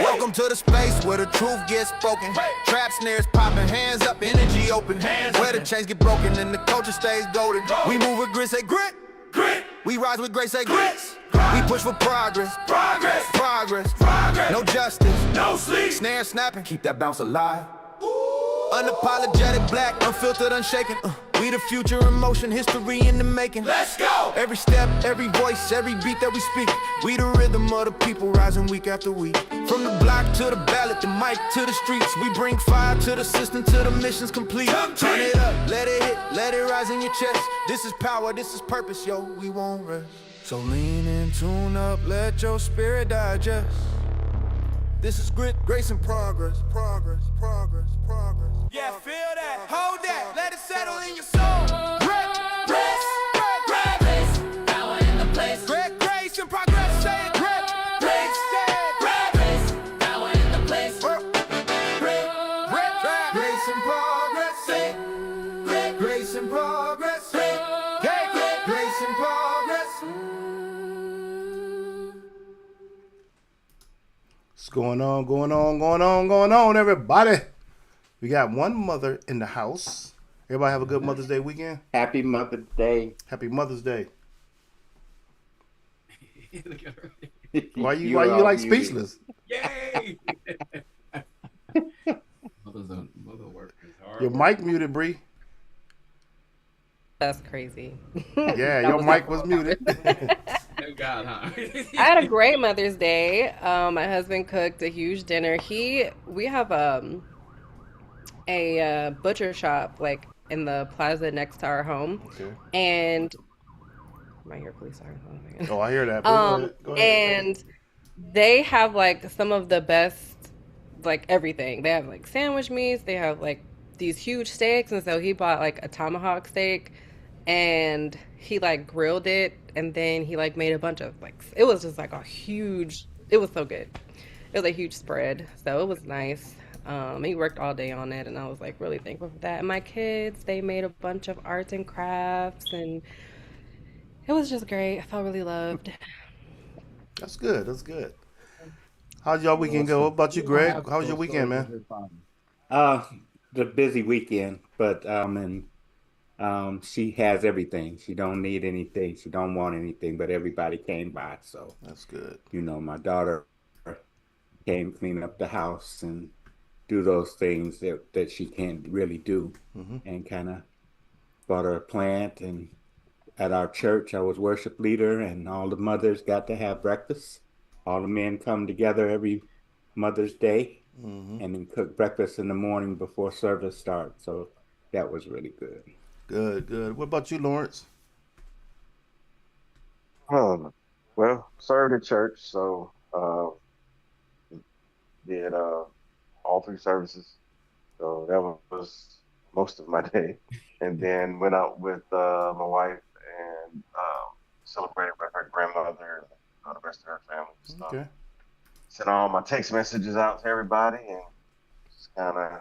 Welcome to the space where the truth gets spoken. Trap snares popping, hands up, energy open. Where the chains get broken and the culture stays golden. We move with grit, say grit. We rise with grace, say grits. We push for progress. Progress. No justice, no sleep. Snare snapping, keep that bounce alive. Unapologetic, black, unfiltered, unshaken. We the future in motion, history in the making. Let's go! Every step, every voice, every beat that we speak. We the rhythm of the people rising week after week. From the block to the ballot, the mic to the streets. We bring fire to the system till the mission's complete. Turn it up, let it hit, let it rise in your chest. This is power, this is purpose, yo, we won't rest. So lean in, tune up, let your spirit digest. This is grit, grace, and progress. Yeah, feel that, hold that, let it settle in your soul. Grace, power in the place. Grace and progress, say it. Grace, power in the place. Grace and progress, say it. Grace and progress, grace and progress. What's going on, everybody? We got one mother in the house. Everybody have a good Mother's Day weekend? Happy Mother's Day. Happy Mother's Day. Look at her. Why you like speechless? Yay! Mother work is hard. Your mic muted, Bree. That's crazy. Yeah, your mic was muted. Thank God, huh? I had a great Mother's Day. My husband cooked a huge dinner. We have a butcher shop like in the plaza next to our home. Okay. And am I here, police? Sorry. Oh, I hear that. Go ahead. And they have like some of the best, like everything. They have like sandwich meats. They have like these huge steaks, and so he bought like a tomahawk steak, and he like grilled it, and then he like made a bunch of like, it was just like a huge. It was so good. It was a huge spread, so it was nice. He worked all day on it, and I was like really thankful for that. And my kids, they made a bunch of arts and crafts, and it was just great. I felt really loved. That's good. How'd y'all weekend go? What about you, Greg? How was your weekend, man? The busy weekend, but she has everything. She don't need anything. She don't want anything, but everybody came by. So That's good. you know, my daughter came clean up the house and do those things that she can't really do, and kind of bought her a plant. And at our church, I was worship leader, and all the mothers got to have breakfast. All the men come together every Mother's Day and then cook breakfast in the morning before service starts. So that was really good. Good. What about you, Lawrence? Well, served at church, so did all three services. So that was most of my day. And then went out with my wife and celebrated with her grandmother and the rest of her family. So Okay. sent all my text messages out to everybody and just kind of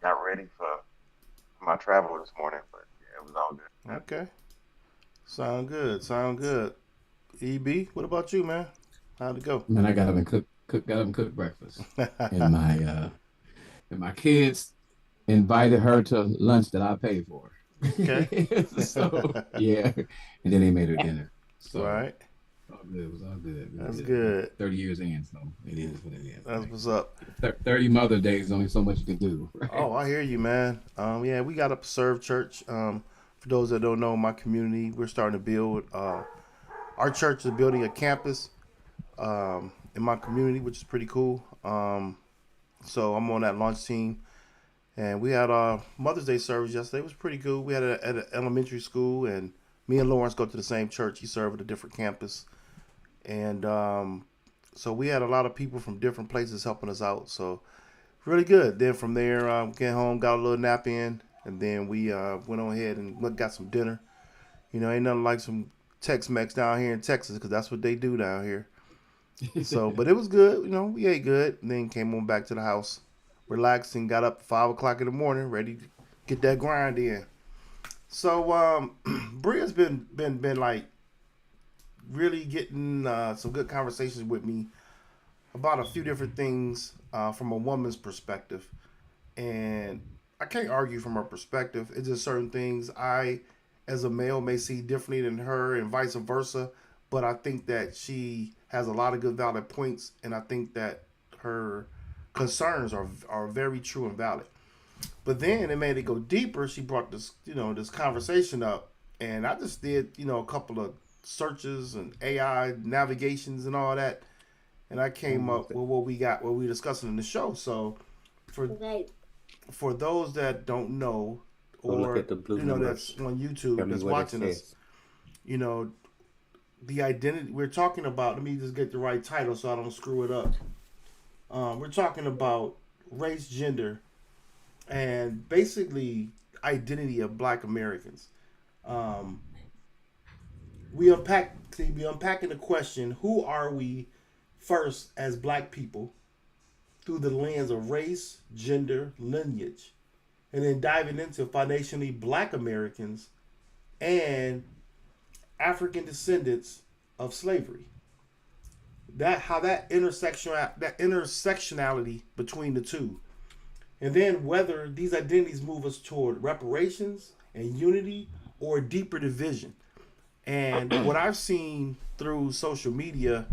got ready for my travel this morning. But yeah, it was all good. Okay. Sound good. EB, what about you, man? How'd it go? Man, I got him and cook breakfast. And my kids invited her to lunch that I paid for. Okay. So yeah. And then they made her dinner. So All right. it was all good. That's good. 30 years in, so it is what it is. That's what's up. 30 Mother Days, only so much you can do. Right? Oh, I hear you, man. Yeah, we got up to serve church. For those that don't know, my community, we're starting to build. Our church is building a campus in my community, which is pretty cool. So I'm on that launch team, and we had our Mother's Day service yesterday. It was pretty cool. We had it at an elementary school, and me and Lawrence go to the same church. He served at a different campus, and so we had a lot of people from different places helping us out. So really good. Then from there, came home, got a little nap in, and then we went on ahead and got some dinner. You know, ain't nothing like some Tex-Mex down here in Texas, because that's what they do down here. So, but it was good. You know, we ate good, and then came on back to the house, relaxed, and got up at 5 o'clock in the morning, ready to get that grind in. So, Bria's been like really getting some good conversations with me about a few different things from a woman's perspective, and I can't argue from her perspective. It's just certain things I, as a male, may see differently than her, and vice versa. But I think that she has a lot of good valid points, and I think that her concerns are very true and valid. But then it made it go deeper. She brought this, this conversation up, and I just did, a couple of searches and AI navigations and all that, and I came up with what we discussing in the show. So for for those that don't know, Go look or at the blue that's numbers. on Tell YouTube me that's what it watching us, says. you know, the identity we're talking about. Let me just get the right title so I don't screw it up. We're talking about race, gender, and basically identity of Black Americans. Um, we unpacking the question: who are we first as Black people through the lens of race, gender, lineage, and then diving into foundationally Black Americans and African descendants of slavery. That how that intersectionality between the two, and then whether these identities move us toward reparations and unity or deeper division. And what I've seen through social media,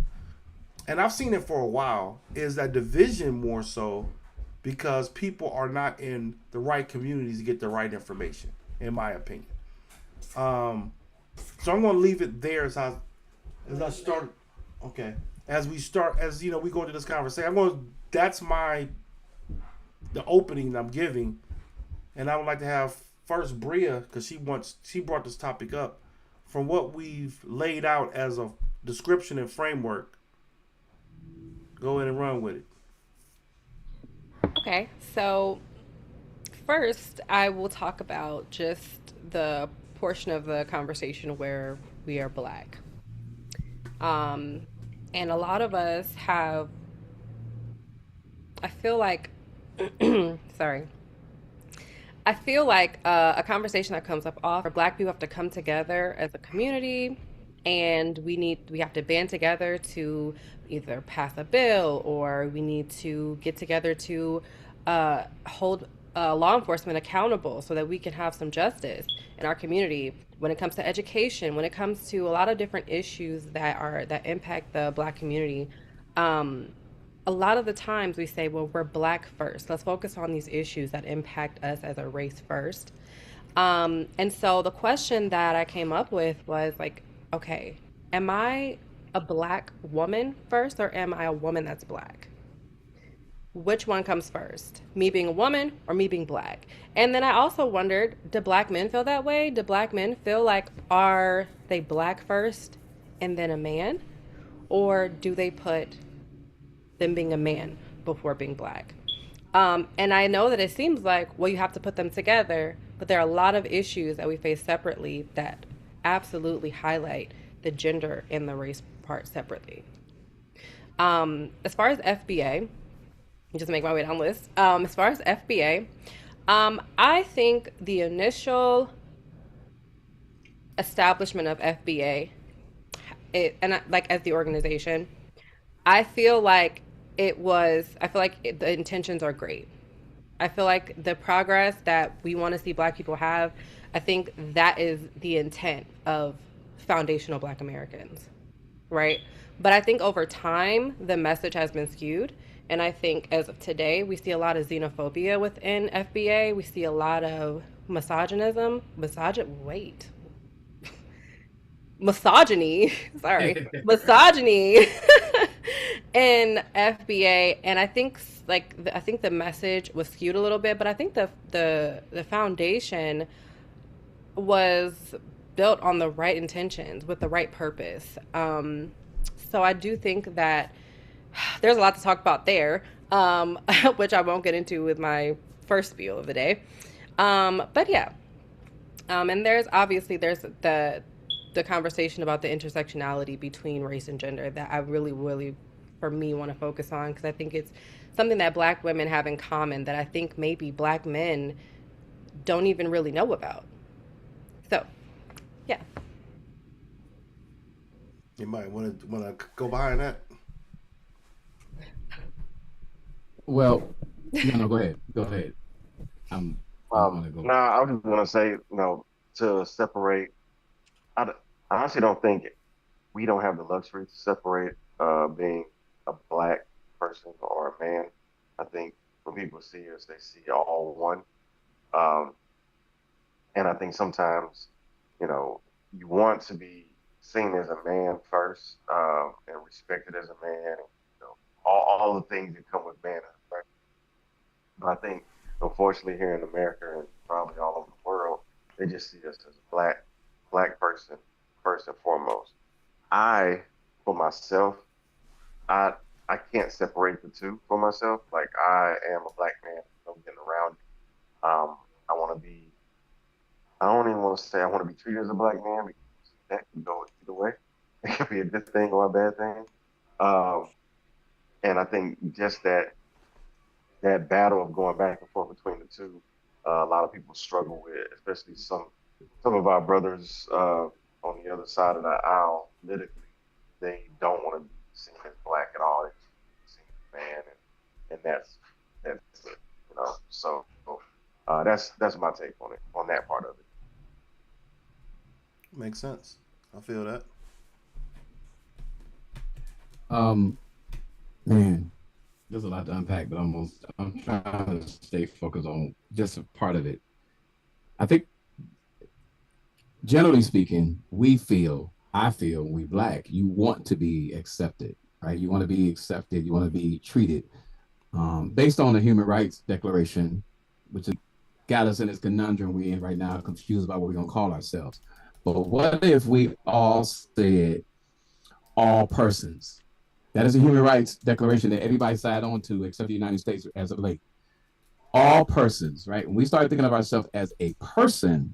and I've seen it for a while, is that division more so because people are not in the right communities to get the right information, in my opinion. Um, so I'm going to leave it there as I start. Okay, as we go into this conversation, That's the opening I'm giving, and I would like to have first Bria because she brought this topic up. From what we've laid out as a description and framework, go in and run with it. Okay, so first I will talk about just the portion of the conversation where we are Black. Um, and a lot of us have, I feel like, sorry, I feel like a conversation that comes up often, Black people have to come together as a community, and we have to band together to either pass a bill, or we need to get together to hold law enforcement accountable so that we can have some justice in our community. When it comes to education, when it comes to a lot of different issues that impact the Black community, um, a lot of the times we say, well, we're Black first. Let's focus on these issues that impact us as a race first. And so the question that I came up with was like, okay, am I a Black woman first, or am I a woman that's Black? Which one comes first? Me being a woman or me being Black? And then I also wondered, do Black men feel that way? Do Black men feel like, are they Black first and then a man? Or do they put them being a man before being Black? And I know that it seems like, well, you have to put them together, but there are a lot of issues that we face separately that absolutely highlight the gender and the race part separately. As far as FBA, just make my way down the list. As far as FBA, I think the initial establishment of FBA, like as the organization, I feel like the intentions are great. I feel like the progress that we want to see Black people have, I think that is the intent of foundational Black Americans, right? But I think over time, the message has been skewed. And I think as of today, we see a lot of xenophobia within FBA. We see a lot of misogyny, sorry, misogyny in FBA. And I think I think the message was skewed a little bit, but I think the foundation was built on the right intentions with the right purpose. So I do think that there's a lot to talk about there, which I won't get into with my first spiel of the day. But yeah, and there's the conversation about the intersectionality between race and gender that I really, really, for me, want to focus on, because I think it's something that Black women have in common that I think maybe Black men don't even really know about. So, yeah. You might want to go behind that. Well, no, go ahead. Go ahead. I want to go. No, I was just gonna say, to separate. I, d- I honestly don't think we don't have the luxury to separate being a black person or a man. I think when people see us, they see all one. Um, and I think sometimes, you know, you want to be seen as a man first, and respected as a man, and, all the things that come with manhood, right? But I think, unfortunately, here in America and probably all over the world, they just see us as a black person first and foremost. I, for myself, I I can't separate the two for myself. Like I am a black man. I'm getting around it. I want to be. I don't even want to say I want to be treated as a black man because that can go either way. It could be a good thing or a bad thing. Um, and I think just that battle of going back and forth between the two, a lot of people struggle with, especially some of our brothers on the other side of the aisle politically. They don't want to be seen as black at all. They just want to be seen as man, and that's it, So that's my take on it, on that part of it. Makes sense. I feel that. Um, Man, there's a lot to unpack, but I'm trying to stay focused on just a part of it. I think, generally speaking, I feel, when we black, you want to be accepted, right? You want to be accepted. You want to be treated based on the Human Rights Declaration, which has got us in this conundrum we're in right now, confused about what we're gonna call ourselves. But what if we all said all persons? That is a human rights declaration that everybody signed on to except the United States as of late. All persons, right? When we start thinking of ourselves as a person,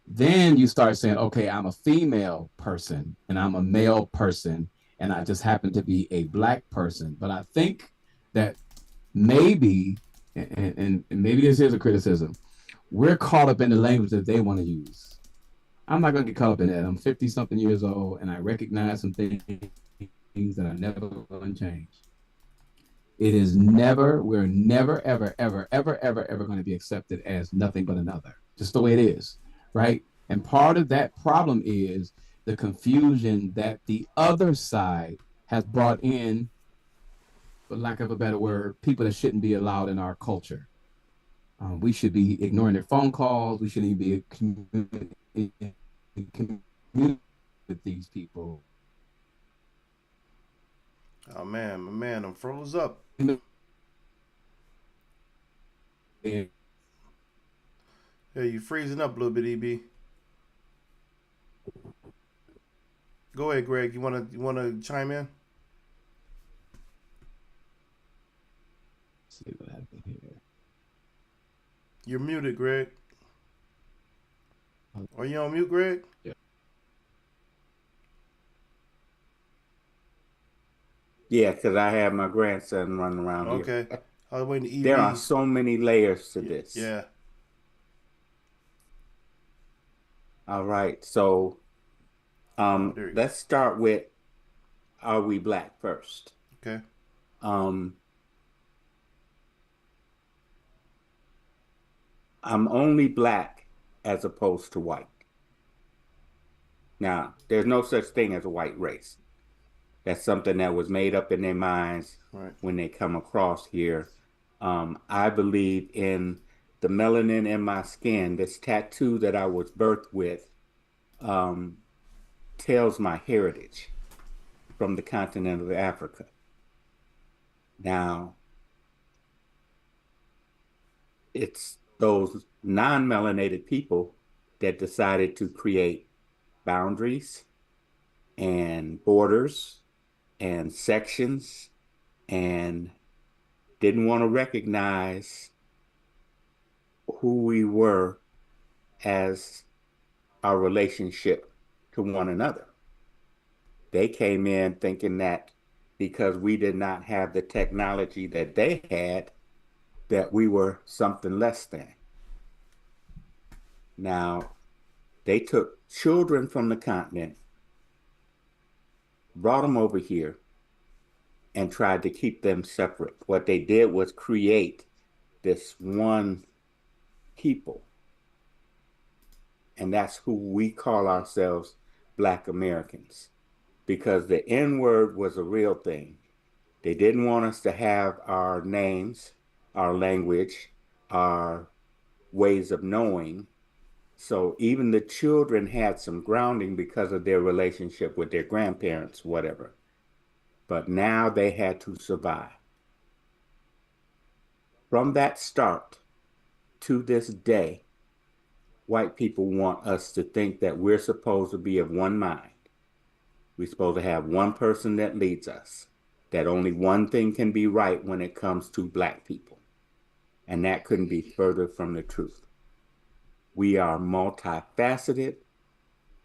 then you start saying, okay, I'm a female person and I'm a male person and I just happen to be a black person. But I think that maybe, and maybe this is a criticism, we're caught up in the language that they want to use. I'm not going to get caught up in that. I'm 50 something years old and I recognize some things that are never going to change. We're never, ever, ever, ever, ever, ever going to be accepted as nothing but another, just the way it is, right? And part of that problem is the confusion that the other side has brought in, for lack of a better word, people that shouldn't be allowed in our culture. We should be ignoring their phone calls. We shouldn't even be communicating with these people. Oh man, my man, I'm froze up. And Yeah, you freezing up a little bit, EB. Go ahead, Greg. You wanna chime in? see what happened here. You're muted, Greg. Are you on mute, Greg? Yeah. Yeah, because I have my grandson running around here. Okay. I was waiting to EB. There are so many layers to this. Yeah. All right. So There you go. let's start with, are we black first? Okay. I'm only black as opposed to white. Now, there's no such thing as a white race. That's something that was made up in their minds Right. when they come across here. I believe in the melanin in my skin. This tattoo that I was birthed with tells my heritage from the continent of Africa. Now, it's those non-melanated people that decided to create boundaries and borders and sections and didn't want to recognize who we were as our relationship to one another. They came in thinking that because we did not have the technology that they had, that we were something less than. Now, they took children from the continent, brought them over here, and tried to keep them separate. What they did was create this one people, and that's who we call ourselves, Black Americans, because the N word was a real thing. They didn't want us to have our names, our language, our ways of knowing. So even the children had some grounding because of their relationship with their grandparents, whatever. But now they had to survive. From that start to this day, white people want us to think that we're supposed to be of one mind. We're supposed to have one person that leads us, that only one thing can be right when it comes to Black people. And that couldn't be further from the truth. We are multifaceted.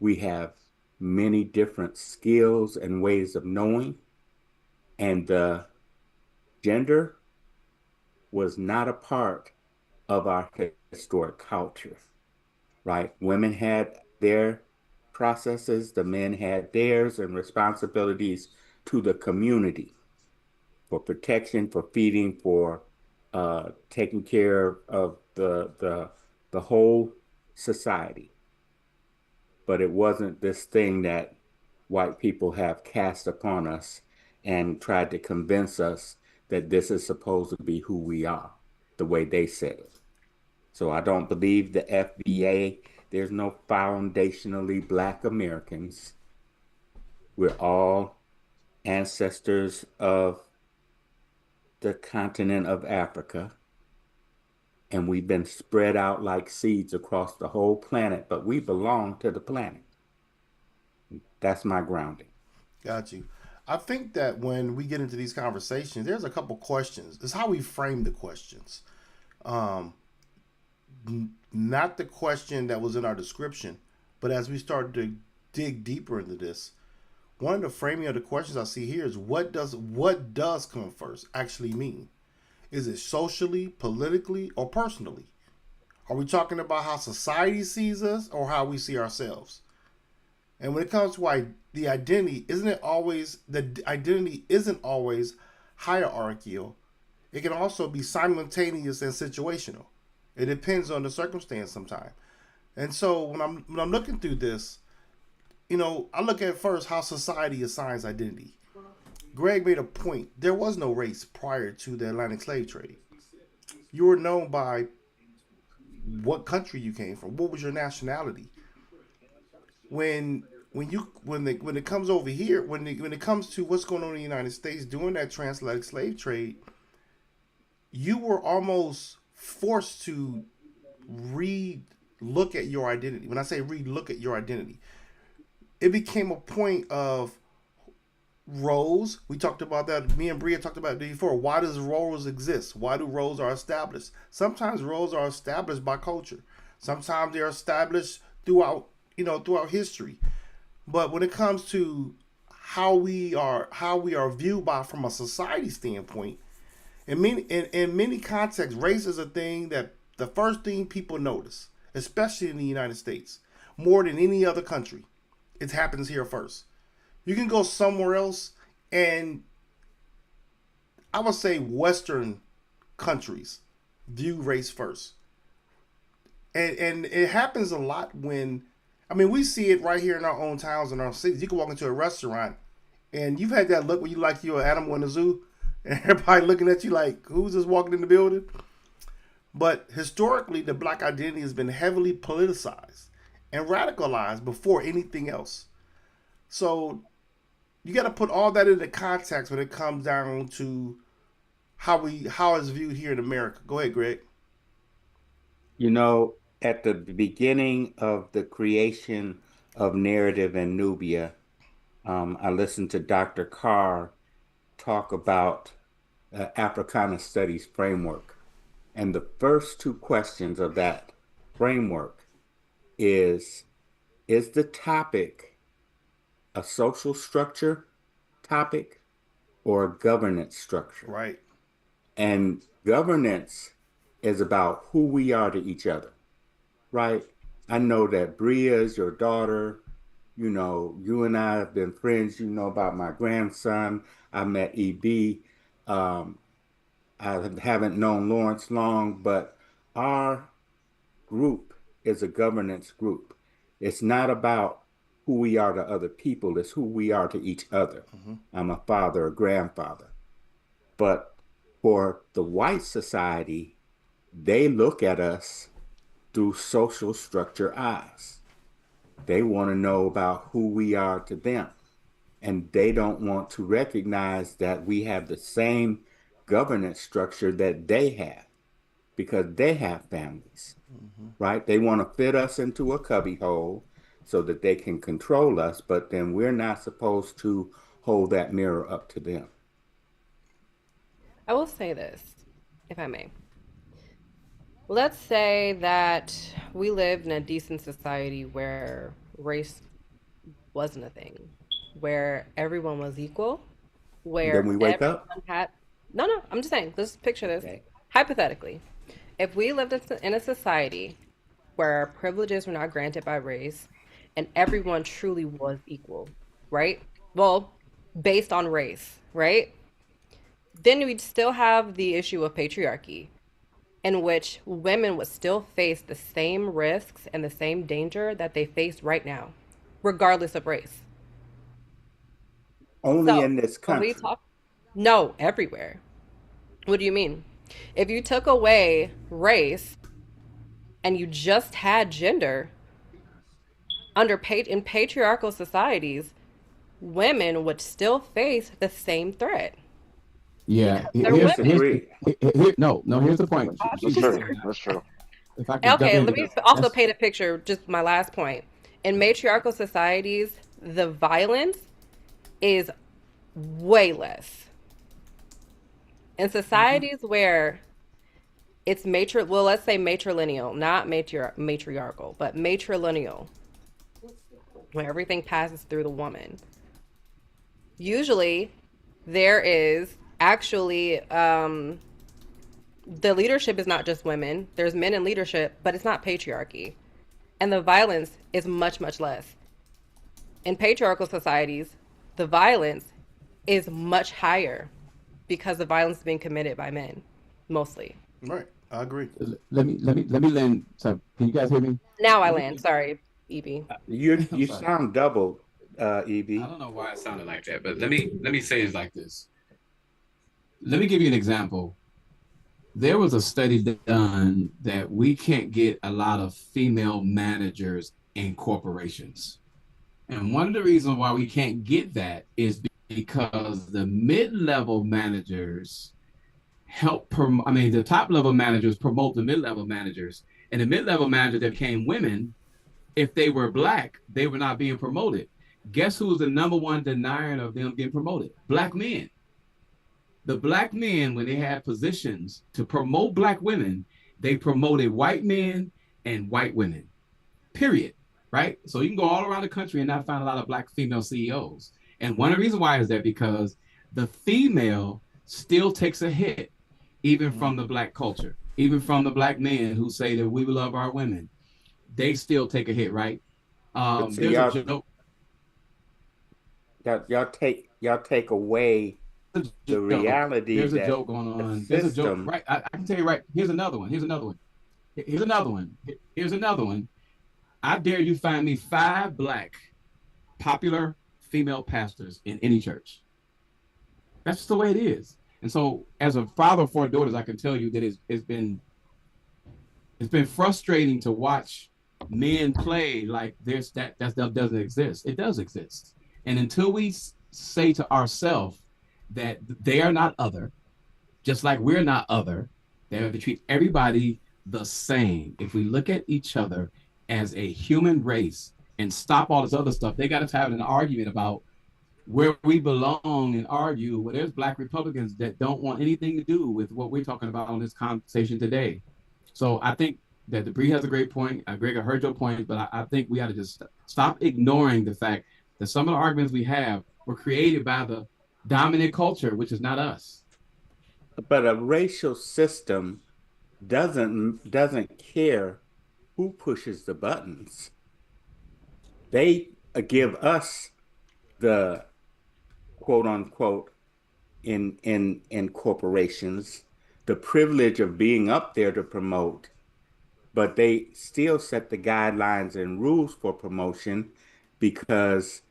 We have many different skills and ways of knowing. And the gender was not a part of our historic culture, right? Women had their processes, the men had theirs, and responsibilities to the community for protection, for feeding, for taking care of the whole society. But it wasn't this thing that white people have cast upon us and tried to convince us that this is supposed to be who we are, the way they said it. So I don't believe the FBA. There's no foundationally Black Americans. We're all ancestors of the continent of Africa, and we've been spread out like seeds across the whole planet, but we belong to the planet. That's my grounding. Got you. I think that when we get into these conversations, there's a couple questions. It's how we frame the questions. Um, Not the question that was in our description, but as we start to dig deeper into this, one of the framing of the questions I see here is what does come first actually mean? Is it socially, politically, or personally? Are we talking about how society sees us or how we see ourselves? And when it comes to the identity, the identity isn't always hierarchical. It can also be simultaneous and situational. It depends on the circumstance sometimes. And so when I'm looking through this, I look at first how society assigns identity. Greg made a point. There was no race prior to the Atlantic slave trade. You were known by what country you came from. What was your nationality? When it comes over here, when it comes to what's going on in the United States during that transatlantic slave trade, you were almost forced to look at your identity. When I say look at your identity, it became a point of roles. We talked about that. Me and Bria talked about it before. Why does roles exist? Why do roles are established? Sometimes roles are established by culture. Sometimes they are established throughout history. But when it comes to how we are viewed from a society standpoint, in many contexts, race is a thing that the first thing people notice, especially in the United States, more than any other country. It happens here first. You can go somewhere else, and I would say Western countries view race first. And it happens a lot we see it right here in our own towns and our cities. You can walk into a restaurant, and you've had that look where you like you're an animal in the zoo, and everybody looking at you like, who's just walking in the building? But historically, the Black identity has been heavily politicized and radicalized before anything else. So you got to put all that into context when it comes down to how it's viewed here in America. Go ahead, Greg. At the beginning of the creation of narrative in Nubia, I listened to Dr. Carr talk about Africana Studies framework. And the first two questions of that framework is the topic a social structure topic or a governance structure? Right. And governance is about who we are to each other, right? I know that Bria is your daughter, You know, you and I have been friends. You know about my grandson. I met EB. Um, I haven't known Lawrence long, but our group is a governance group. It's not about who we are to other people, it's who we are to each other. Mm-hmm. I'm a father, a grandfather. But for the white society, they look at us through social structure eyes. They want to know about who we are to them. And they don't want to recognize that we have the same governance structure that they have because they have families, Mm-hmm. right? They want to fit us into a cubbyhole so that they can control us, but then we're not supposed to hold that mirror up to them. I will say this, if I may. Let's say that we lived in a decent society where race wasn't a thing, where everyone was equal, And then where we wake up. everyone had. No, no, I'm just saying, let's picture this. Okay. Hypothetically, if we lived in a society where privileges were not granted by race and everyone truly was equal, right? Well, based on race, right? Then we'd still have the issue of patriarchy, in which women would still face the same risks and the same danger that they face right now, regardless of race. Only So in this when we country. talk, no, everywhere. What do you mean? If you took away race and you just had gender, in patriarchal societies, women would still face the same threat Yeah, because I they're women. disagree. no, here's the point. That's true. That's true. If I could jump Okay, in let me because also that's paint a picture. Just my last point. In matriarchal societies, the violence is way less. In mhm. societies where it's well, let's say matrilineal, not matriarchal, but matrilineal, where everything passes through the woman. Usually, there is actually the leadership is not just women. There's men in leadership, but it's not patriarchy, and the violence is much much less. In patriarchal societies, the violence is much higher because the violence is being committed by men, mostly. Right. I agree. Let me land. So, can you guys hear me? Now I Let me. land. Sorry, Evie. I'm You sorry. sound doubled, I EB. don't know why it sounded like that, but let me say it like this. Let me give you an example. There was a study done that we can't get a lot of female managers in corporations. And one of the reasons why we can't get that is because the mid-level managers I mean, the top level managers promote the mid-level managers, and the mid-level managers that became women, if they were black, they were not being promoted. Guess who was the number one denier of them getting promoted? Black men. The black men, when they had positions to promote black women, they promoted white men and white women. Period. Right? So you can go all around the country and not find a lot of black female CEOs. And one of the reasons why is that because the female still takes a hit, even from the Mm-hmm. black culture, even from the black men who say that we love our women. They still take a hit, right? But see, There's a joke. y'all take away There's the a joke. reality There's a that joke going the on. There's a joke, system. right? I can tell you right. Here's another one. Here's another one. Here's another one. Here's another one. I dare you find me 5 black popular female pastors in any church. That's just the way it is. And so, as a father of 4 daughters, I can tell you that it's been frustrating to watch men play like that doesn't exist. It does exist, and until we say to ourselves that they are not other, just like we're not other, they have to treat everybody the same. If we look at each other as a human race and stop all this other stuff, they got us having an argument about where we belong and argue. Well, there's black Republicans that don't want anything to do with what we're talking about on this conversation today. So I think that Debris has a great point. Greg, I heard your point, but I think we got to just stop ignoring the fact that some of the arguments we have were created by the dominant culture, which is not us. But a racial system doesn't care who pushes the buttons. They give us the quote unquote in corporations the privilege of being up there to promote, but they still set the guidelines and rules for promotion because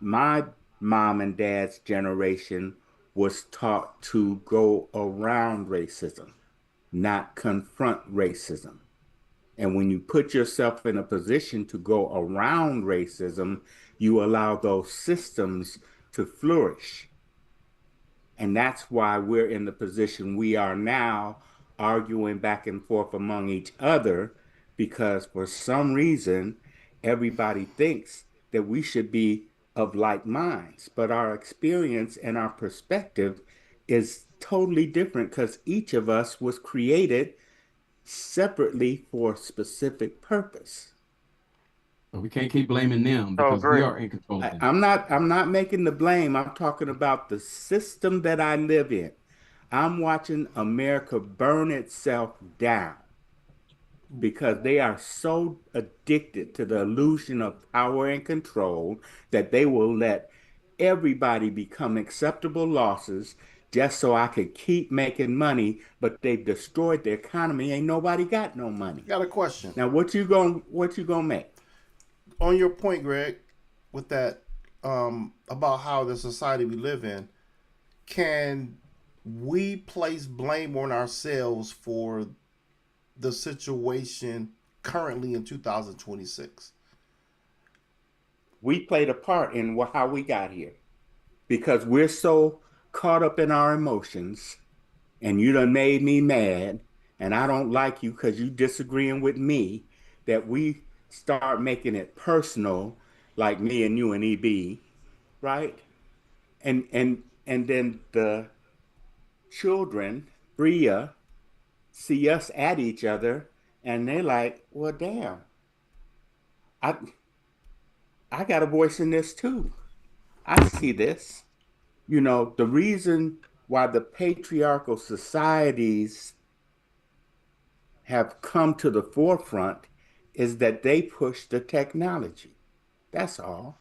my mom and dad's generation was taught to go around racism, not confront racism. And when you put yourself in a position to go around racism, you allow those systems to flourish. And that's why we're in the position we are now, arguing back and forth among each other, because for some reason, everybody thinks that we should be of like minds. But our experience and our perspective is totally different because each of us was created separately for a specific purpose. But we can't keep blaming them So because we Greg, are in control of things. I'm not making the blame. I'm talking about the system that I live in. I'm watching America burn itself down because they are so addicted to the illusion of power and control that they will let everybody become acceptable losses just so I could keep making money, but they've destroyed the economy. Ain't nobody got no money. Got a question. Now what you gonna make? On your point, Greg, with that, about how the society we live in, can we place blame on ourselves for the situation currently in 2026? We played a part in how we got here because we're so caught up in our emotions, and you done made me mad, and I don't like you because you disagreeing with me, that we start making it personal, like me and you and EB, right? And then the children, Bria, see us at each other, and they're like, well, damn, I I got a voice in this too. I see this. The reason why the patriarchal societies have come to the forefront is that they push the technology. That's all.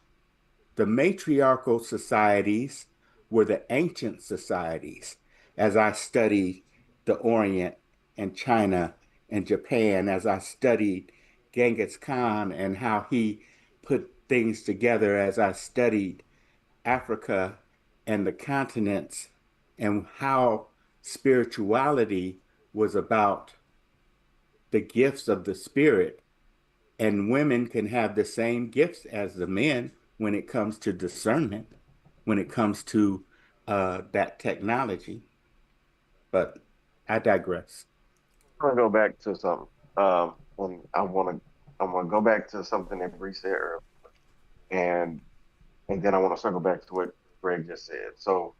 The matriarchal societies were the ancient societies. As I studied the Orient and China and Japan, as I studied Genghis Khan and how he put things together, as I studied Africa and the continents and how spirituality was about the gifts of the spirit, and women can have the same gifts as the men when it comes to discernment, when it comes to that technology. But I digress. I'm gonna go back to something. When I want to go back to something that Bree said earlier, and and then I want to circle back to what Greg just said. So,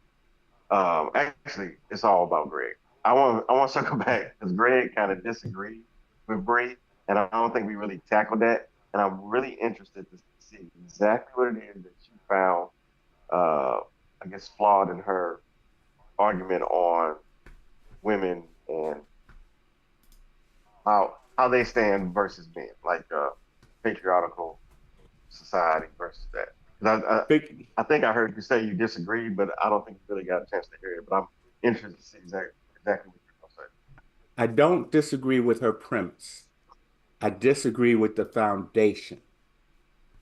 actually, it's all about Greg. I want to circle back because Greg kind of disagreed with Bree, and I don't think we really tackled that. And I'm really interested to see exactly what it is that you found, I guess, flawed in her argument on women and how they stand versus men, like patriarchal society versus that. 'Cause I think I heard you say you disagreed, but I don't think you really got a chance to hear it. But I'm interested to see exactly what you're going to say. I don't disagree with her premise. I disagree with the foundation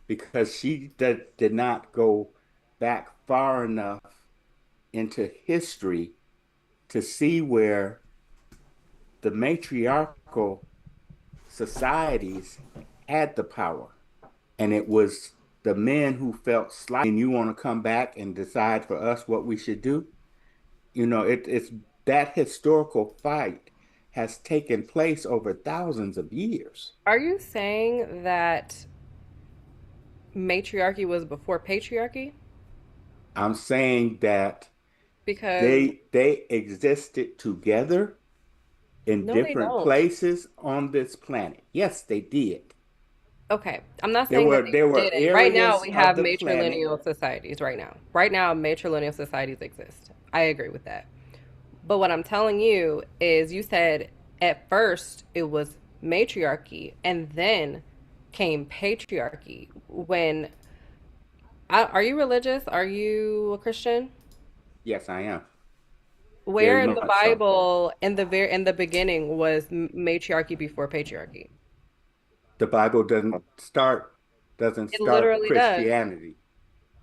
because she did not go back far enough into history to see where the matriarchal societies had the power. And it was the men who felt slighted. And you want to come back and decide for us what we should do? It's that historical fight has taken place over thousands of years. Are you saying that matriarchy was before patriarchy? I'm saying that Because they existed together in no, they different don't. places on this planet. Yes, they did. Okay, I'm not There saying that were they there were didn't. Right now, areas we of have the planet. matrilineal societies. Right now, matrilineal societies exist. I agree with that. But what I'm telling you is, you said at first it was matriarchy, and then came patriarchy when Are you religious? Are you a Christian? Yes, I am. Where Very in the much so. Bible, in the beginning, was matriarchy before patriarchy? The Bible doesn't It start literally does. Christianity.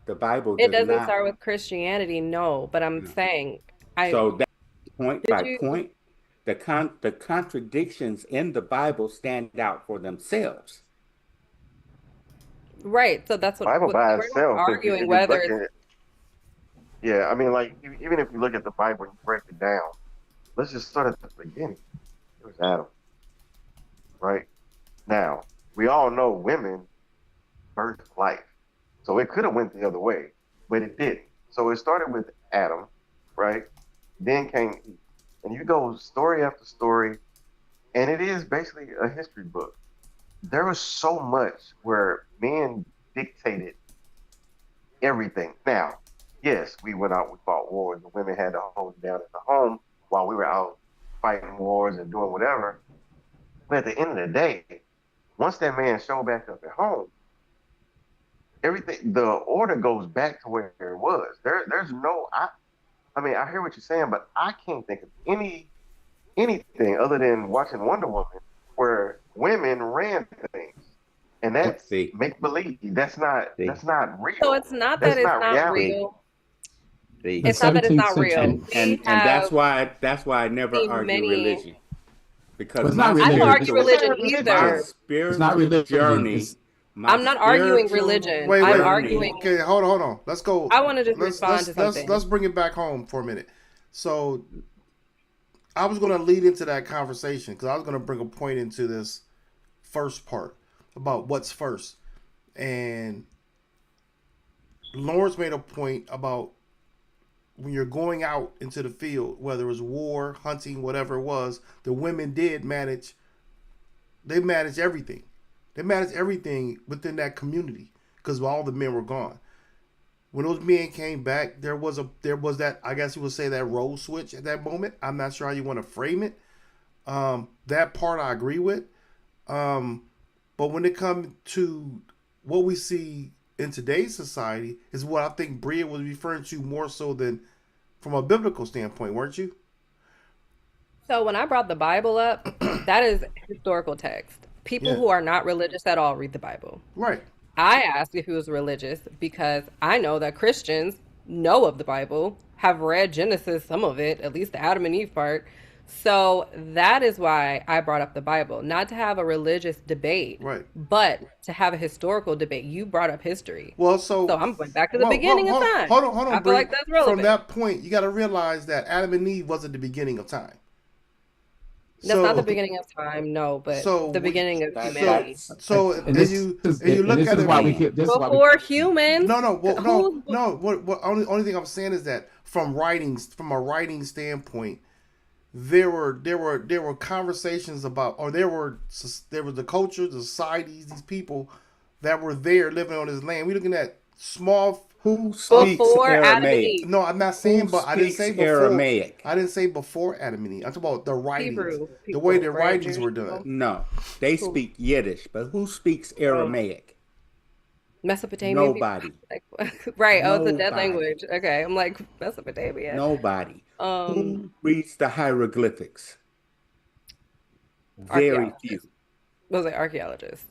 The Bible It does doesn't not. start with Christianity, no, but I'm No. saying, I So that point did by you point, the contradictions in the Bible stand out for themselves. right? So that's Bible what by we're not itself, arguing if you whether look it's at it, yeah, I mean, like even if you look at the Bible and you break it down, let's just start at the beginning. It was Adam, right? Now we all know women birth life, so it could have went the other way, but it didn't. So it started with Adam, right? Then came Eve, and you go story after story, and it is basically a history book. There was so much where men dictated everything. Now, yes, we went out, we fought wars, the women had to hold it down at the home while we were out fighting wars and doing whatever. But at the end of the day, once that man showed back up at home, everything, the order goes back to where it was. There's no, I mean, I hear what you're saying, but I can't think of anything other than watching Wonder Woman where women ran things, and that's See, make believe. see, That's not so real. it's not that That's it's not not reality. see, real. see. The It's not that it's 17th not century. real. And We that's have why I never seen argue many. religion Well, because it's not I don't religion. argue spiritual This religion ain't my religion. either. It's not spiritual religion. journey, It's my I'm not arguing spiritual religion. Wait, I'm wait. journey. arguing. Okay, hold on. Let's go. I want to just Let's respond to let's let's something. let's bring it back home for a minute. So I was going to lead into that conversation because I was going to bring a point into this first part about what's first, and Lawrence made a point about when you're going out into the field, whether it was war, hunting, whatever it was, the women did manage. They managed everything. They managed everything within that community because all the men were gone. When those men came back, there was that, I guess you would say, that role switch at that moment. I'm not sure how you want to frame it. That part I agree with. But when it comes to what we see in today's society, is what I think Bria was referring to more so than from a biblical standpoint, weren't you? So when I brought the Bible up, that is historical text. People Yeah. who are not religious at all read the Bible. Right. I asked if he was religious because I know that Christians know of the Bible, have read Genesis, some of it, at least the Adam and Eve part. So that is why I brought up the Bible, not to have a religious debate, Right. but to have a historical debate. You brought up history. Well, So so I'm going back to the beginning of time. hold I on, feel Bria. like that's From relevant. that point, you got to realize that Adam and Eve wasn't the beginning of time. That's not the So, beginning of time, no, but so the we, beginning of That so, humanity. that's so, and and you look this at is it. why we man. get this is why we Before humans, No, no, well, no, who no. What only thing I'm saying is that from a writing standpoint, there were conversations about, or there was the culture, the societies, these people that were there living on this land. We're looking at small. Who speaks before Adam and Aramaic? Eve? No, I'm not Who saying, but I didn't speaks say before. Aramaic? I didn't say before Adam and Eve. I'm talking about the writings, Hebrew the way people, the right? writings Jewish were people. done. No, they Who? speak Yiddish, but who speaks Um, Aramaic? Mesopotamian people. Nobody. Like, right. Oh, it's a dead Nobody. language. Okay. I'm like, Mesopotamia. Nobody. Um, Who reads the hieroglyphics? Very few. archaeologists. Was it archaeologists?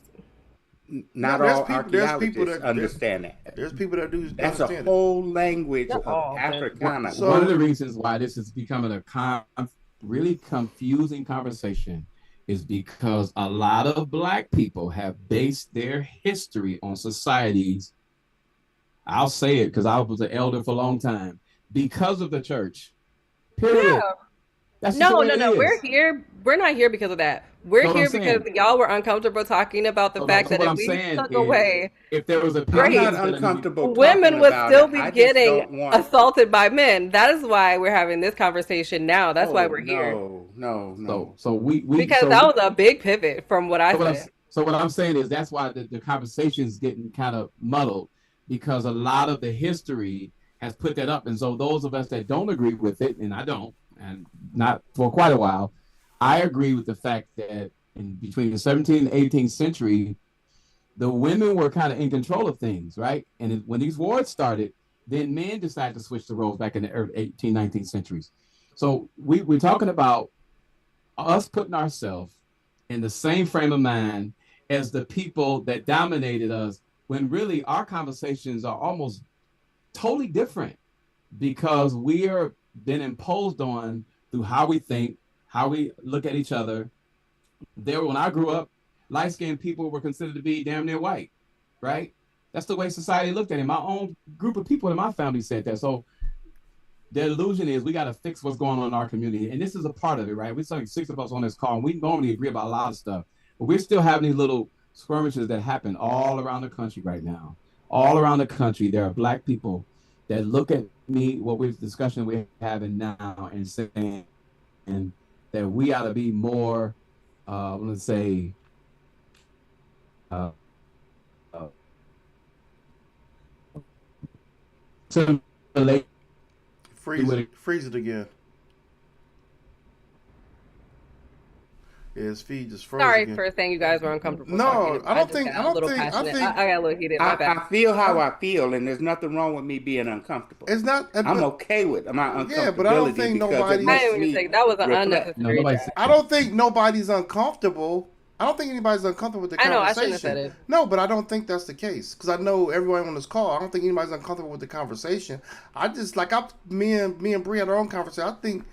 No, Not all there's people archaeologists understand that. there's people that do That's a understand it. whole language Not of all, but Africana. So- one of the reasons why this is becoming a really confusing conversation is because a lot of Black people have based their history on societies. I'll say it because I was an elder for a long time, because of the church. Period. yeah. That's just the No, way no, it no. is. We're here. We're not here because of that. We're Know what I'm here because saying? y'all were uncomfortable talking about the So, fact so that what if I'm we saying took is, away if there was a I'm race, not that uncomfortable women talking would about still it. be I just getting don't want. assaulted by men. That is why we're having this conversation now. That's why Oh we're here. no. so we Because so that was a big pivot from what I So what, I'm, said. so what I'm saying is that's why the conversation is getting kind of muddled, because a lot of the history has put that up. And so those of us that don't agree with it, and I don't, and not for quite a while, I agree with the fact that in between the 17th and 18th century, the women were kind of in control of things, right? And when these wars started, then men decided to switch the roles back in the early 18th, 19th centuries. So we're talking about us putting ourselves in the same frame of mind as the people that dominated us, when really our conversations are almost totally different, because we are been imposed on through how we think, how we look at each other. When I grew up, light-skinned people were considered to be damn near white, right? That's the way society looked at it. My own group of people in my family said that. So the illusion is we got to fix what's going on in our community. And this is a part of it, right? We're like 6 of us on this call, and we normally agree about a lot of stuff, but we're still having these little skirmishes that happen all around the country right now. All around the country, there are Black people that look at me, what we're discussing we're having now, and saying that we ought to be more, let's say, to relate. Freeze it again. Yeah, his feed just froze. Sorry again. for saying you guys were uncomfortable. No, talking. I don't just think. got I a little don't think. I passionate. think. I got a little heated. My bad. I feel how I feel, and there's nothing wrong with me being uncomfortable. It's not. I'm okay with my uncomfortability. Yeah, but I don't think nobody. I didn't even think that was an unnecessary. No, I don't think nobody's uncomfortable. I don't think anybody's uncomfortable with the conversation. I know, I shouldn't have said it. No, but I don't think that's the case, because I know everyone on this call. I don't think anybody's uncomfortable with the conversation. I just me and Bree had our own conversation. I think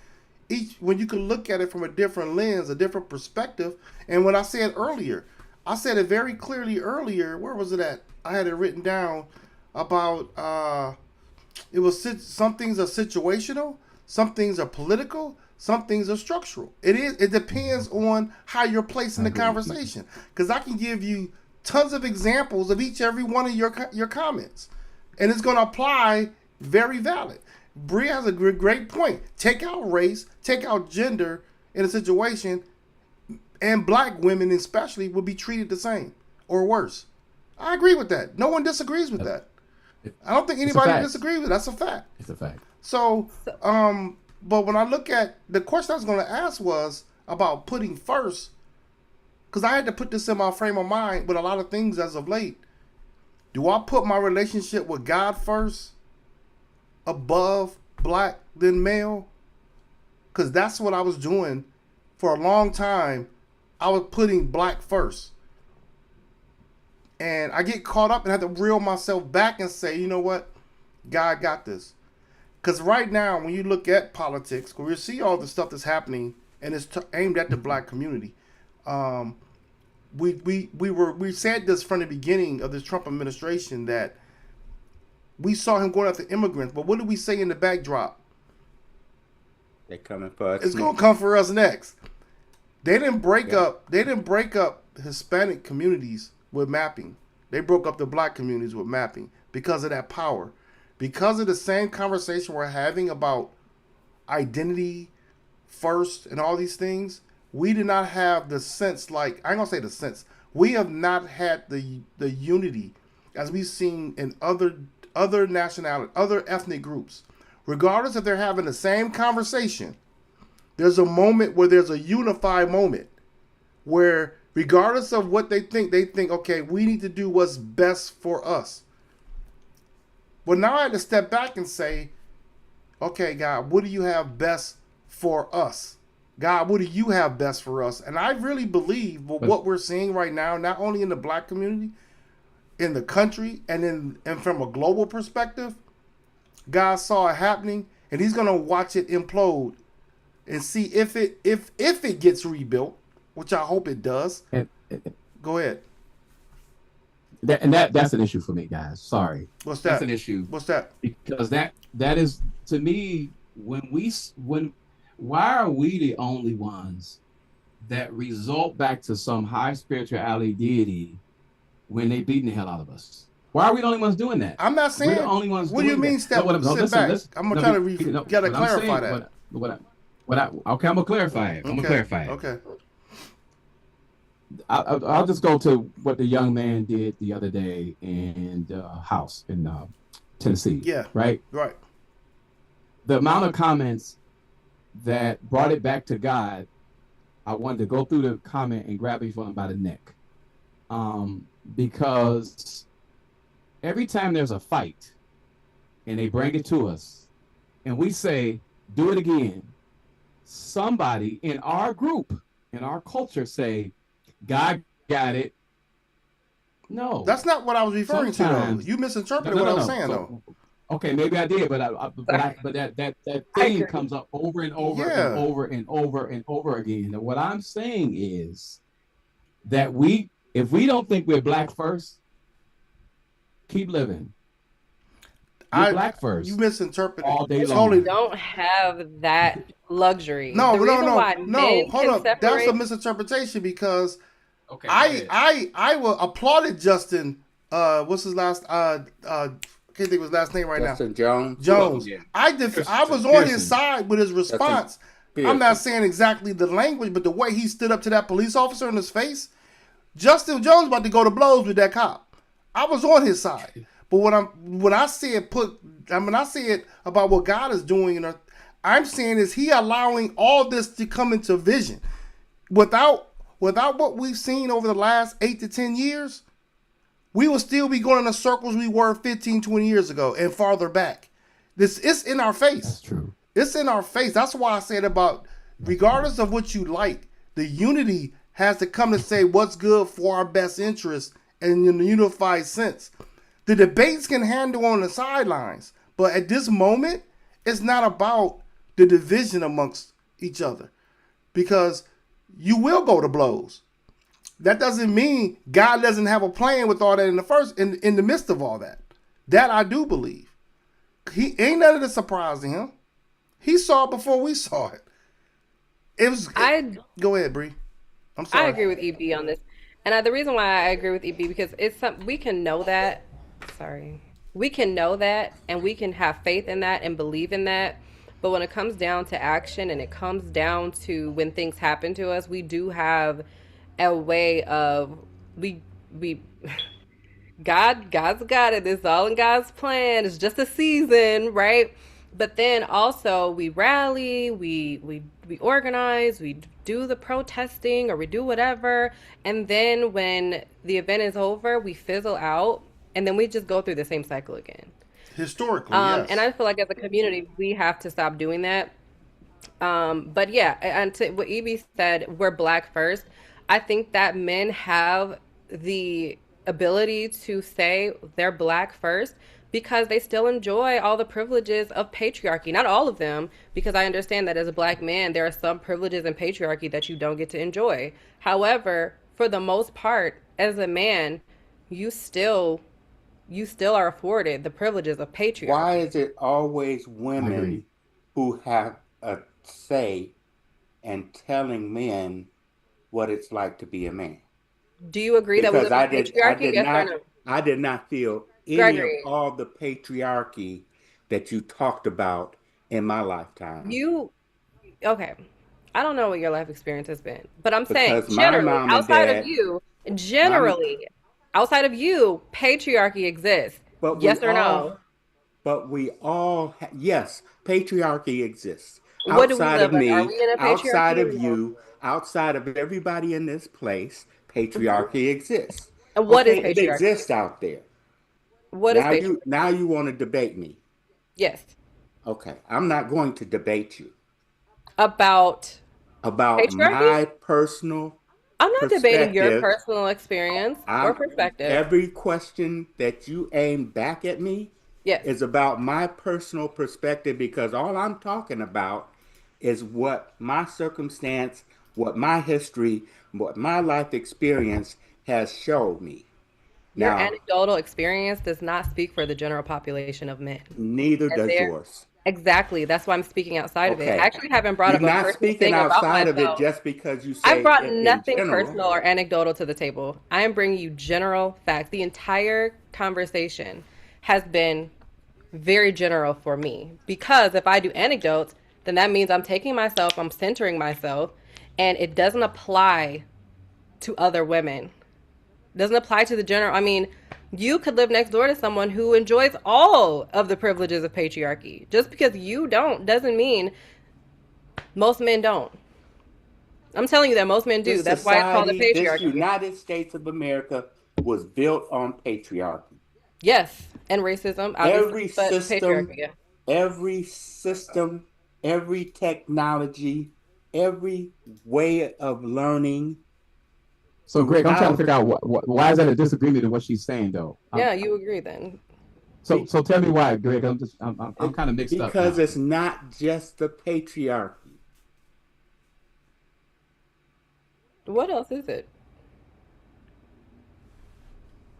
when you can look at it from a different lens, a different perspective. And when I said earlier, I said it very clearly earlier. Where was it at? I had it written down about it was some things are situational, some things are political, some things are structural. It depends on how you're placing the conversation. Because I can give you tons of examples of every one of your comments, and it's going to apply very valid. Bree has a great point. Take out race, take out gender in a situation, and Black women especially will be treated the same or worse. I agree with that. No one disagrees with that. I don't think anybody disagrees with it. That's a fact. It's a fact. So, but when I look at the question I was going to ask was about putting first, because I had to put this in my frame of mind with a lot of things as of late. Do I put my relationship with God first, above Black than male? Because that's what I was doing for a long time. I was putting Black first. And I get caught up and have to reel myself back and say, you know what? God got this. Because right now, when you look at politics, when you see all the stuff that's happening, and it's aimed at the Black community, we said this from the beginning of this Trump administration, that we saw him going after immigrants. But what did we say in the backdrop? They're coming for us. It's going to come for us next. They didn't break up. They didn't break up Hispanic communities with mapping. They broke up the Black communities with mapping because of that power. Because of the same conversation we're having about identity first and all these things, we did not have the sense, I ain't gonna say the sense, we have not had the unity as we've seen in other nationality, other ethnic groups. Regardless if they're having the same conversation, there's a moment where there's a unified moment where regardless of what they think, okay, we need to do what's best for us. But now I had to step back and say, okay, God, what do you have best for us? God, what do you have best for us? And I really believe what we're seeing right now, not only in the Black community, in the country, and from a global perspective, God saw it happening, and he's going to watch it implode and see if it gets rebuilt, which I hope it does. Go ahead. That's an issue for me, guys. Sorry. What's that? That's an issue. What's that? Because that is, to me, why are we the only ones that result back to some high spirituality deity when they beating the hell out of us? Why are we the only ones doing that? I'm not saying. We're the only ones. What do you mean? Sit back. I'm gonna try to gotta clarify that. Okay, I'm gonna clarify it. Okay. I'll just go to what the young man did the other day in the house in Tennessee. Yeah. Right. The amount of comments that brought it back to God, I wanted to go through the comment and grab each one by the neck. because every time there's a fight and they bring it to us and we say, do it again, somebody in our group, in our culture say, God got it. No. That's not what I was referring to, though. Sometimes You misinterpreted no, what no, I was no. saying, though. So, okay, maybe I did, but Sorry. that I theme agree. comes up over and over and Yeah. over and over and over again. And what I'm saying is that if we don't think we're black first, keep living. You're black You first misinterpreted all day totally. long. Don't have that luxury. No, The no, reason no, why no. men Hold can up. That's a separate. misinterpretation because Okay, go ahead. I will applauded Justin. What's his last? Can't think of his last name right Justin Jones. now. Jones. Yeah. I was on Pearson. his side with his response. I'm Pearson. not saying exactly the language, but the way he stood up to that police officer in his face. Justin Jones about to go to blows with that cop. I was on his side. But when I said about what God is doing, I'm saying is He allowing all this to come into vision. Without what we've seen over the last 8 to 10 years, we will still be going in the circles we were 15, 20 years ago and farther back. It's in our face. That's true. It's in our face. That's why I said about regardless of what you like, the unity has to come to say what's good for our best interest and in a unified sense. The debates can handle on the sidelines, but at this moment, it's not about the division amongst each other because you will go to blows. That doesn't mean God doesn't have a plan with all that in the midst of all that. That I do believe. He ain't none of this surprise to him. He saw it before we saw it. Go ahead, Bree. I'm sorry. I agree with EB on this. And the reason why I agree with EB because we can know that. Sorry. We can know that and we can have faith in that and believe in that. But when it comes down to action and it comes down to when things happen to us, we do have a way of we God's got it. It's all in God's plan. It's just a season, right? But then also we rally, we organize, we do the protesting or we do whatever, and then when the event is over, we fizzle out, and then we just go through the same cycle again. Historically, yes. And I feel like as a community, we have to stop doing that. But yeah, and to what EB said, we're black first. I think that men have the ability to say they're black first because they still enjoy all the privileges of patriarchy. Not all of them, because I understand that as a black man, there are some privileges in patriarchy that you don't get to enjoy. However, for the most part, as a man, you still are afforded the privileges of patriarchy. Why is it always I women agree. who have a say in telling men what it's like to be a man? Do you agree that we Because live in patriarchy? Yes or no? I did not feel any Gregory, of all the patriarchy that you talked about in my lifetime. okay. I don't know what your life experience has been, but I'm saying Because my mom and dad, my, generally, outside of you, patriarchy exists. but we Yes or all, no? yes, patriarchy exists. What do we live in? Are we in a Outside patriarchy or of no? you, outside of everybody in this place, patriarchy exists. And what is Okay, it patriarchy? exists out there. What is patriarchy? Now you want to debate me. Yes. Okay, I'm not going to debate you About about patriarchy? my personal I'm not debating your perspective. personal experience or perspective. Every question that you aim back at me Yes. is about my personal perspective because all I'm talking about is what my circumstance, what my history, what my life experience has showed me. Your Now, anecdotal experience does not speak for the general population of men. neither And does there, yours. exactly. That's why I'm speaking outside of it. I Okay. actually haven't brought You're up a not personal speaking thing about outside of it myself. just because you I've say brought it in nothing general. personal or anecdotal to the table. I am bringing you general facts. The entire conversation has been very general for me because if I do anecdotes, then that means I'm centering myself, and it doesn't apply to other women. It doesn't apply to the general. I mean, you could live next door to someone who enjoys all of the privileges of patriarchy. Just because you don't doesn't mean most men don't. I'm telling you that most men do. This That's why it's called a society, this patriarchy. United States of America was built on patriarchy. Yes, and racism, Every obviously, but patriarchy. system, Yeah. every system, every technology, every way of learning So, Greg, I'm trying to throughout. figure out why is that a disagreement in what she's saying, though? Yeah, you agree then. So tell me why, Greg. I'm kind of mixed up Because now. it's not just the patriarchy. What else is it?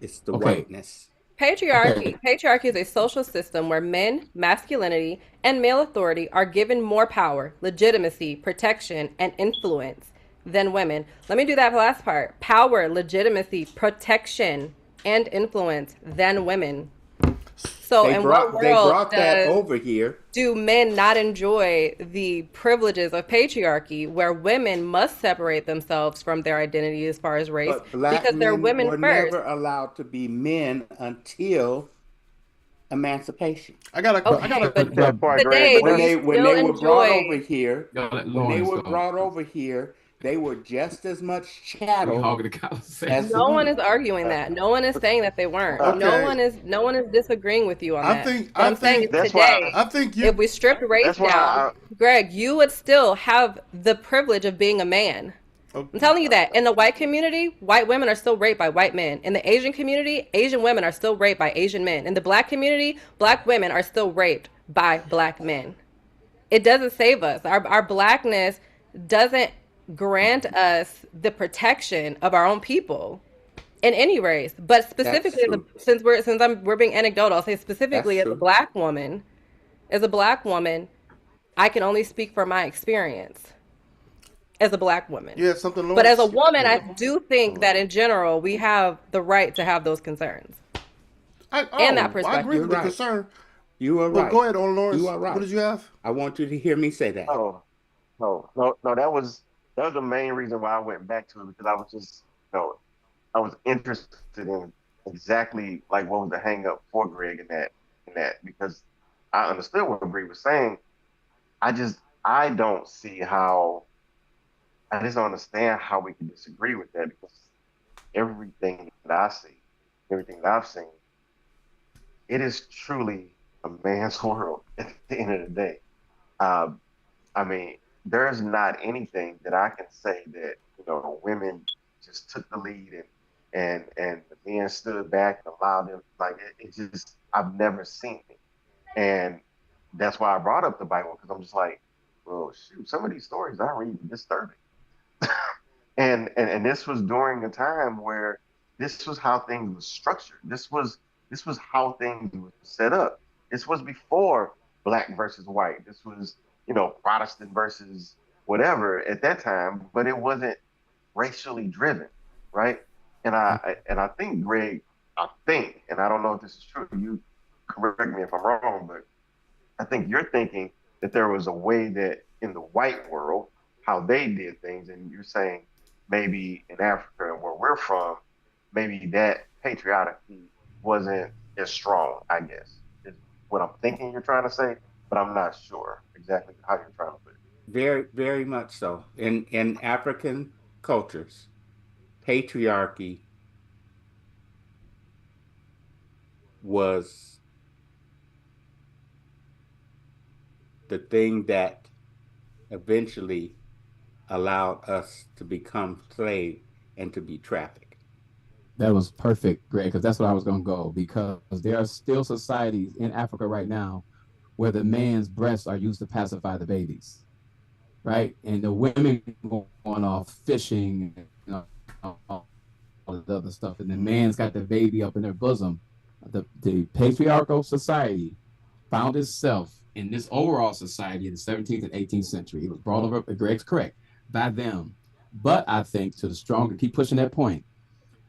It's the Okay. whiteness. Patriarchy. Patriarchy is a social system where men, masculinity, and male authority are given more power, legitimacy, protection, and influence than women. Let me do that last part. Power, legitimacy, protection, and influence than women. So, in what They world brought that does over here. do men not enjoy the privileges of patriarchy where women must separate themselves from their identity as far as race But black because they're men women were first? never allowed to be men until emancipation. I got Okay, a. but That part, Greg, today, but do you that's When still they were brought enjoy? over here, Let when they Lawrence were go. brought over here, they were just as much We chattel hogging the as conversation. the No one is women. arguing that. No one is saying that they weren't. Okay. No one is disagreeing with you on I that. think. What I I'm saying think. is that's why today, I think if you. we stripped race that's why down, Greg, you would still have the privilege of being a man. I'm telling you that. In the white community, white women are still raped by white men. In the Asian community, Asian women are still raped by Asian men. In the black community, black women are still raped by black men. It doesn't save us. Our blackness doesn't grant us the protection of our own people in any race. But That's specifically, true. we're being anecdotal, I'll say That's specifically true. as a black woman, I can only speak from my experience as a black woman. Yeah, something, But as a Lawrence. woman, Hold I on. do think that in general, we have the right to have those concerns and that I agree perspective. You're with the right. concern. You are But go right. ahead on, You Lawrence. are What right. did you have? I want you to hear me say that. oh no, that was the main reason why I went back to it because I was just I was interested in exactly like what was the hang up for Greg in that because I understood what Greg was saying. I don't see how I just don't understand how we can disagree with that because everything that I see, everything that I've seen, it is truly a man's world at the end of the day. Um, I mean, there's not anything that I can say that women just took the lead and the men stood back and allowed them like it just I've never seen it, and that's why I brought up the Bible because I'm just like, well, shoot, some of these stories I read are disturbing, and this was during a time where this was how things were structured. This was how things were set up. This was before black versus white. This was Protestant versus whatever at that time, but it wasn't racially driven, right? And I think Greg, I think, and I don't know if this is true. You correct me if I'm wrong, but I think you're thinking that there was a way that in the white world how they did things, and you're saying maybe in Africa where we're from, maybe that patriotically wasn't as strong. I guess is what I'm thinking you're trying to say, but I'm not sure exactly how you're trying to put it. Very, very much so. In African cultures, patriarchy was the thing that eventually allowed us to become slaves and to be trafficked. That was perfect, Greg, because that's what I was going to go. Because there are still societies in Africa right now where the man's breasts are used to pacify the babies, right? And the women going off fishing, all the other stuff, and the man's got the baby up in their bosom. The patriarchal society found itself in this overall society in the 17th and 18th century. It was brought over, Greg's correct, by them. But I think to the stronger, keep pushing that point,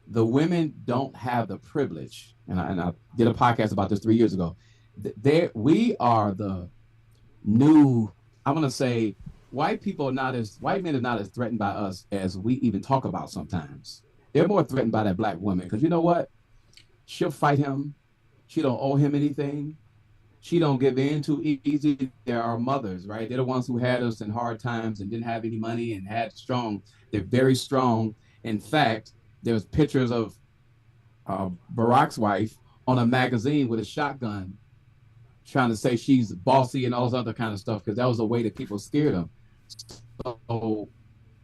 the women don't have the privilege, and I did a podcast about this 3 years ago. We are the new, I'm gonna say, white men are not as threatened by us as we even talk about sometimes. They're more threatened by that black woman because you know what? She'll fight him. She don't owe him anything. she don't give in too easy. There are mothers, right? They're the ones who had us in hard times and didn't have any money and had strong. They're very strong. In fact, there's pictures of Barack's wife on a magazine with a shotgun, trying to say she's bossy and all this other kind of stuff, because that was the way that people scared them. So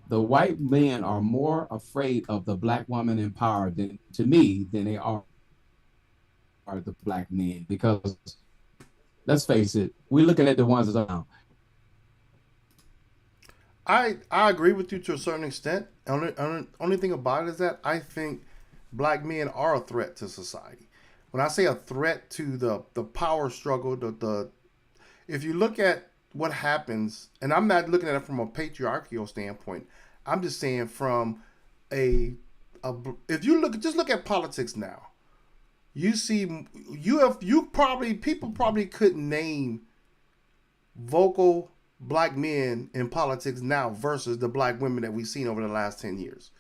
the white men are more afraid of the black woman in power than, to me, than they are the black men, because let's face it, we're looking at the ones that are. I agree with you to a certain extent. Only thing about it is that I think black men are a threat to society. When I say a threat to the power struggle, the if you look at what happens, and I'm not looking at it from a patriarchal standpoint, I'm just saying from a if you look at politics now, you see people probably couldn't name vocal black men in politics now versus the black women that we've seen over the last 10 years.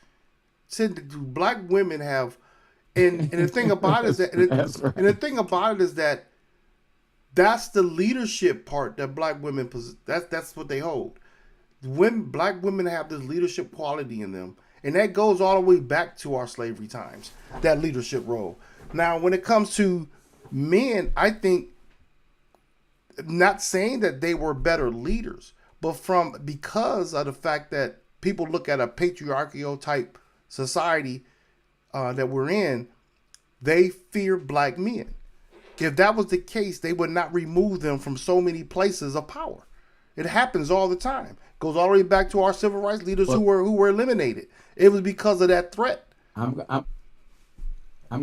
Black women have, and the thing about it is that, and the thing about it is that that's the leadership part that black women possess. That's what they hold. Black women have this leadership quality in them, and that goes all the way back to our slavery times. That leadership role. Now, when it comes to men, I think, not saying that they were better leaders, but because of the fact that people look at a patriarchal type society that we're in, they fear black men. If that was the case, they would not remove them from so many places of power. It happens all the time. Goes all the way back to our civil rights leaders who were eliminated. It was because of that threat. I'm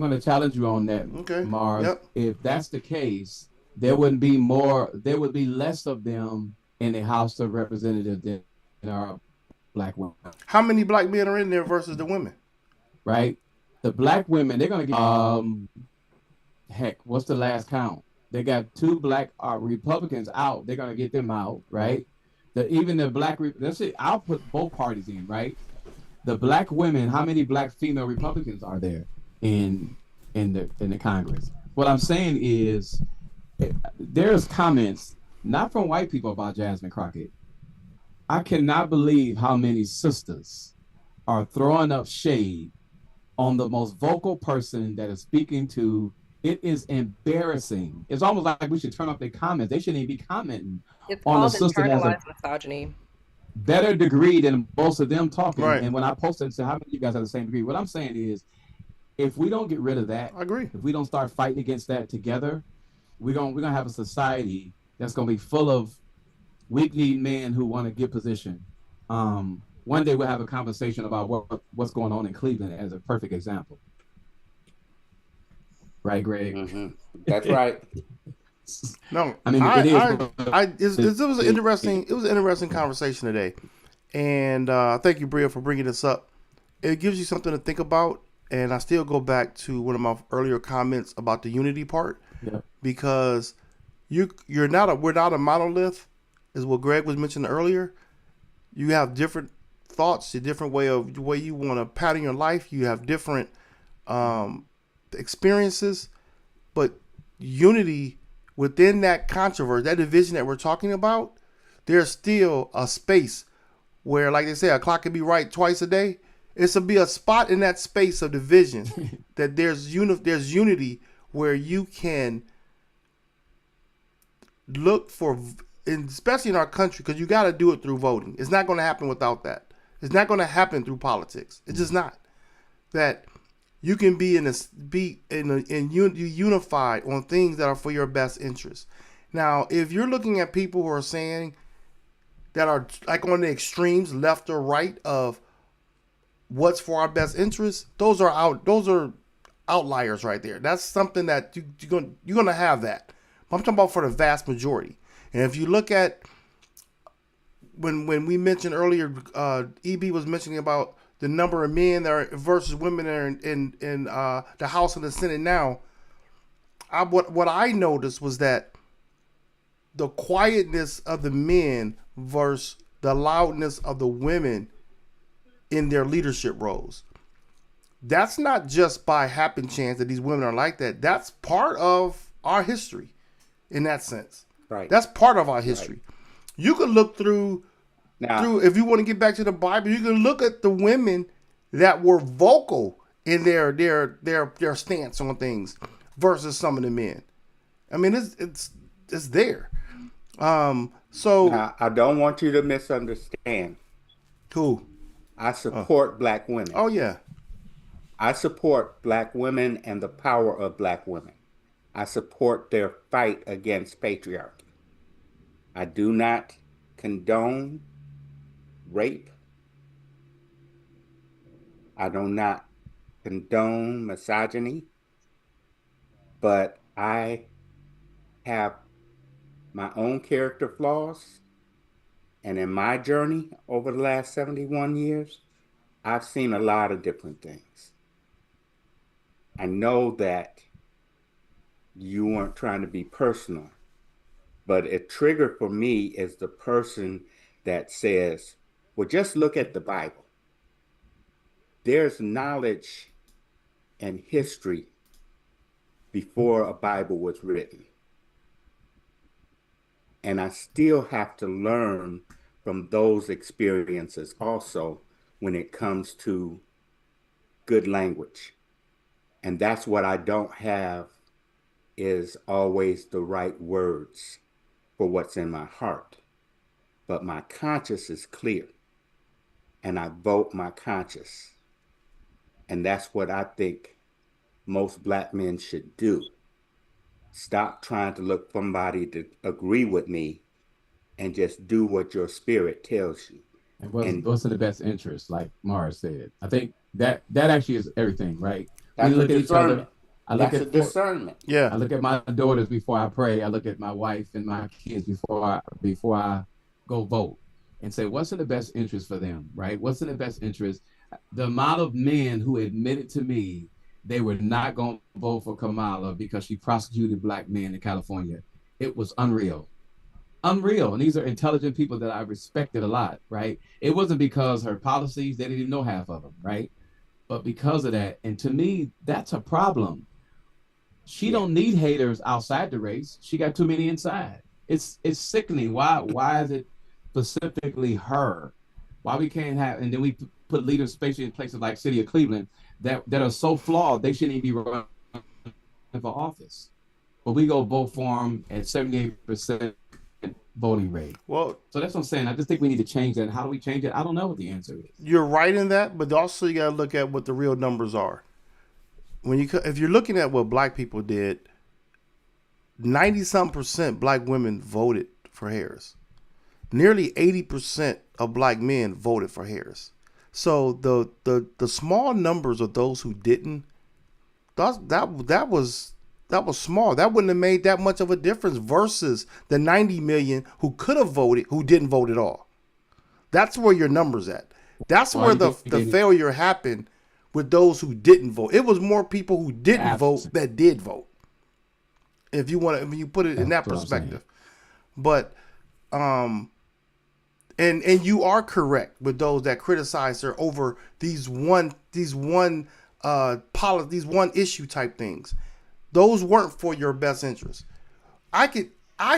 going to challenge you on that, okay, Mars. Yep. If that's the case, there would be less of them in the House of Representatives than are black women. How many black men are in there versus the women? Right? The black women, they're going to get, heck, what's the last count? They got 2 black Republicans out. They're going to get them out, right? Even the black, let's say, I'll put both parties in, right? The black women, how many black female Republicans are there in the Congress? What I'm saying is, there's comments not from white people about Jasmine Crockett. I cannot believe how many sisters are throwing up shade on the most vocal person that is speaking to. It is embarrassing. It's almost like we should turn off their comments. They shouldn't even be commenting on the sister that has a misogyny. better degree than most of them talking. Right. And when I posted and said, how many of you guys have the same degree? What I'm saying is, if we don't get rid of that, I agree. if we don't start fighting against that together, we're gonna have a society that's gonna be full of weak-kneed men who want to get position. One day we'll have a conversation about what's going on in Cleveland as a perfect example. Right, Greg? Mm-hmm. That's right. No, I mean, it was an interesting conversation today, and thank you, Bria, for bringing this up. It gives you something to think about, and I still go back to one of my earlier comments about the unity part. Yeah. Because we're not a monolith, is what Greg was mentioning earlier. You have different thoughts, a different way you want to pattern your life. You have different experiences, but unity within that controversy, that division that we're talking about, there's still a space where, like they say, a clock can be right twice a day. It's to be a spot in that space of division that there's unity where you can look for, especially in our country, because you got to do it through voting. It's not going to happen without that. It's not going to happen through politics. It's just not. That you can unified on things that are for your best interest. Now, if you're looking at people who are saying that are like on the extremes, left or right, of what's for our best interest, those are outliers right there. That's something that you're gonna have that. But I'm talking about for the vast majority. And if you look at when we mentioned earlier, EB was mentioning about the number of men that are versus women that are in the House and the Senate now. What I noticed was that the quietness of the men versus the loudness of the women in their leadership roles. That's not just by happen chance that these women are like that. That's part of our history. in that sense. Right. That's part of our history. You can look through Now, if you want to get back to the Bible, you can look at the women that were vocal in their stance on things versus some of the men. I mean, it's there. So now, I don't want you to misunderstand. who? I support black women. Oh yeah. I support black women and the power of black women. I support their fight against patriarchy. I do not condone rape. I do not condone misogyny, but I have my own character flaws. And in my journey over the last 71 years, I've seen a lot of different things. I know that you weren't trying to be personal, but a trigger for me is the person that says, well, just look at the Bible. There's knowledge and history before a Bible was written. And I still have to learn from those experiences also when it comes to good language. And that's what I don't have is always the right words for what's in my heart. But my conscience is clear, and I vote my conscience. And that's what I think most black men should do. Stop trying to look for somebody to agree with me and just do what your spirit tells you. And what's in the best interest, like Mara said. I think that actually is everything, right? We That's a look at each other. discernment. That's a discernment. Yeah. I look at my daughters before I pray. I look at my wife and my kids before I go vote and say, what's in the best interest for them, right? What's in the best interest? The amount of men who admitted to me they were not going to vote for Kamala because she prosecuted black men in California. It was unreal. Unreal. And these are intelligent people that I respected a lot, right? It wasn't because her policies, they didn't even know half of them, right? But because of that. And to me, that's a problem. She don't need haters outside the race. She got too many inside. It's sickening. Why is it specifically her? Why we can't have, and then we put leaders, especially in places like City of Cleveland, that are so flawed they shouldn't even be running for office. But we go vote for them at 78% voting rate. Well, so that's what I'm saying. I just think we need to change that. How do we change it? I don't know what the answer is. You're right in that, but also you got to look at what the real numbers are. If you're looking at what black people did, 90-something% black women voted for Harris. Nearly 80% of black men voted for Harris. So the small numbers of those who didn't, that was small. That wouldn't have made that much of a difference versus the 90 million who could have voted who didn't vote at all. That's where your numbers at. That's where the failure happened with those who didn't vote. It was more people who didn't vote that did vote. If you put it in that perspective. But and you are correct with those that criticize her over these one issue type things. Those weren't for your best interest. I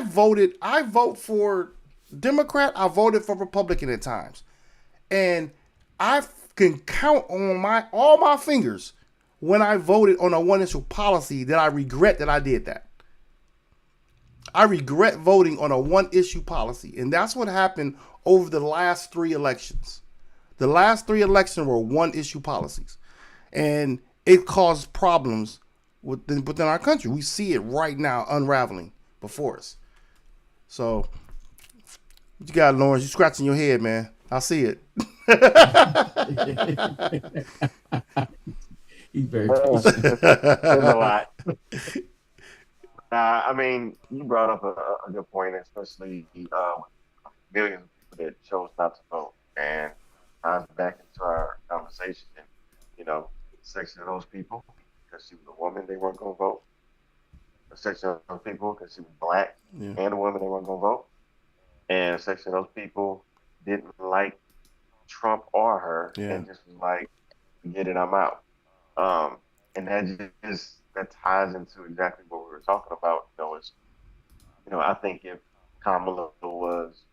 vote for Democrat, I voted for Republican at times. And I can count on all my fingers when I voted on a one issue policy that I regret that I did that. I regret voting on a one issue policy. And that's what happened over the last 3 elections. The last 3 elections were one issue policies. And it caused problems within our country. We see it right now unraveling before us. So, what you got, Lawrence? You scratching your head, man. I see it. He's very There's a lot. I mean, you brought up a good point, especially millions of people that chose not to vote. And ties back into our conversation. A section of those people, because she was a woman, they weren't going to vote. A section of those people, because she was black and a woman, they weren't going to vote. And a section of those people didn't like Trump or her and just was like, forget it, I'm out. And that ties into exactly what we were talking about. It's I think if Kamala was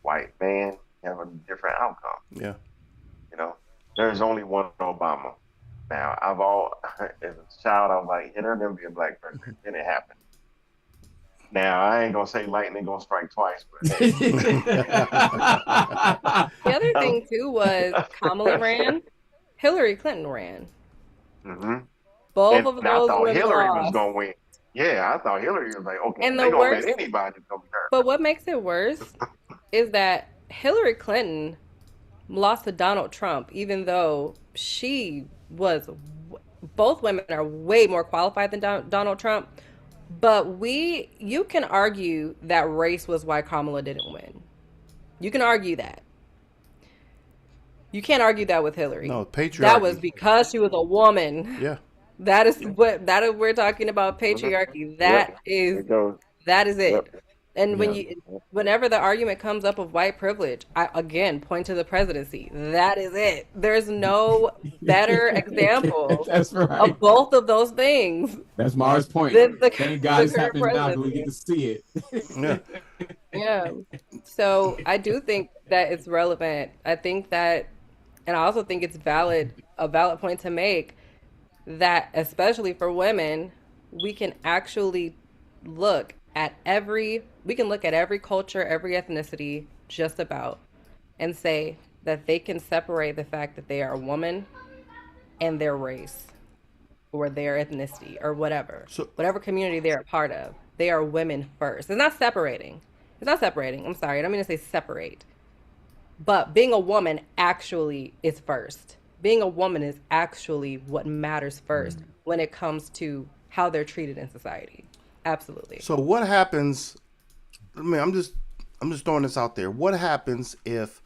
white man, have a different outcome. Yeah. You know, there's only one Obama. Now, I've all as a child, I was like, yeah, there's gonna be a black president. Then it happened. Now, I ain't gonna say lightning gonna strike twice, but hey. The other Um, thing too was Kamala ran, Hillary Clinton ran. hmm Both And of I those thought women Hillary was lost. gonna win. Yeah, I thought Hillary was like, okay, And they the gonna let worst, anybody come here. but what makes it worse is that Hillary Clinton lost to Donald Trump, even though both women are way more qualified than Donald Trump. But you can argue that race was why Kamala didn't win. You can argue that. You can't argue that with Hillary. No, That was patriarchy. because she was a woman. Yeah. That is we're talking about Hmm. patriarchy. Yep, it goes. That is Yep. it. And Yeah. whenever the argument comes up of white privilege, I again point to the presidency. That is it. There's no better example That's right. of both of those things That's Mars' point. than Thank God the it's current happening now because we get presidency. to see it. Yeah. Yeah. So I do think that it's relevant. I think that, and I also think it's a valid point to make that, especially for women, we can actually we can look at every culture, every ethnicity, just about, and say that they can separate the fact that they are a woman and their race or their ethnicity or So whatever community they're a part of. They are women first. It's not separating. It's not separating. I'm sorry. I don't mean to say separate. But being a woman actually is first. Being a woman is actually what matters first when it comes to how they're treated in society. Absolutely. so what happens? I mean, I'm just throwing this out there. What happens if?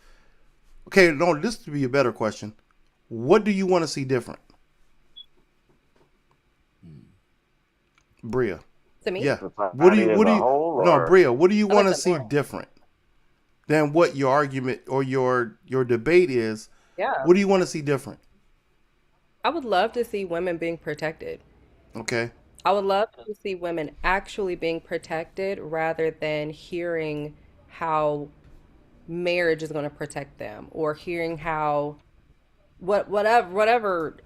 Okay, no, this would be a better question. What do you want to see different, Bria? To me, Yeah. What do Society you? as What do a you? whole, No, or Bria. What do you I like want to the see moral. different than what your argument or your debate is? Yeah. What do you want to see different? I would love to see women being protected. Okay. I would love to see women actually being protected rather than hearing how marriage is going to protect them or hearing how whatever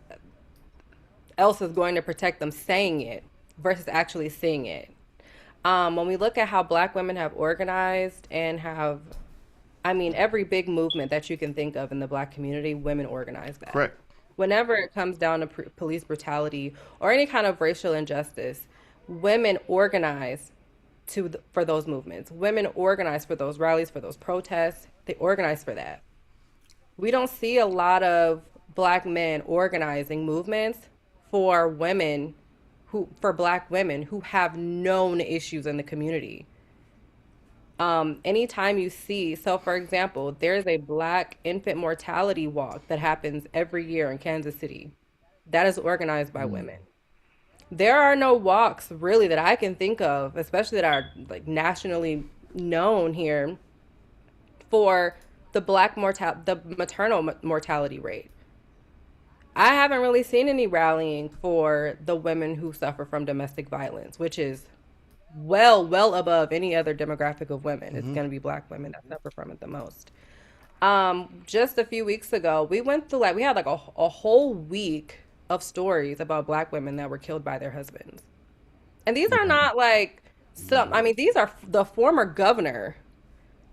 else is going to protect them saying it versus actually seeing it. When we look at how Black women have organized and have, I mean, every big movement that you can think of in the Black community, women organize that. Correct. Whenever it comes down to police brutality or any kind of racial injustice, women organize for those movements. Women organize for those rallies, for those protests. They organize for that. We don't see a lot of Black men organizing movements for Black women who have known issues in the community. Anytime you see, so for example, there's a Black infant mortality walk that happens every year in Kansas City. That is organized by women. There are no walks really that I can think of, especially that are like nationally known here for the maternal mortality rate. I haven't really seen any rallying for the women who suffer from domestic violence, which is well above any other demographic of women. It's going to be Black women that suffer from it the most. Just a few weeks ago, we had like a whole week of stories about Black women that were killed by their husbands. And these are not like I mean, these are the former governor.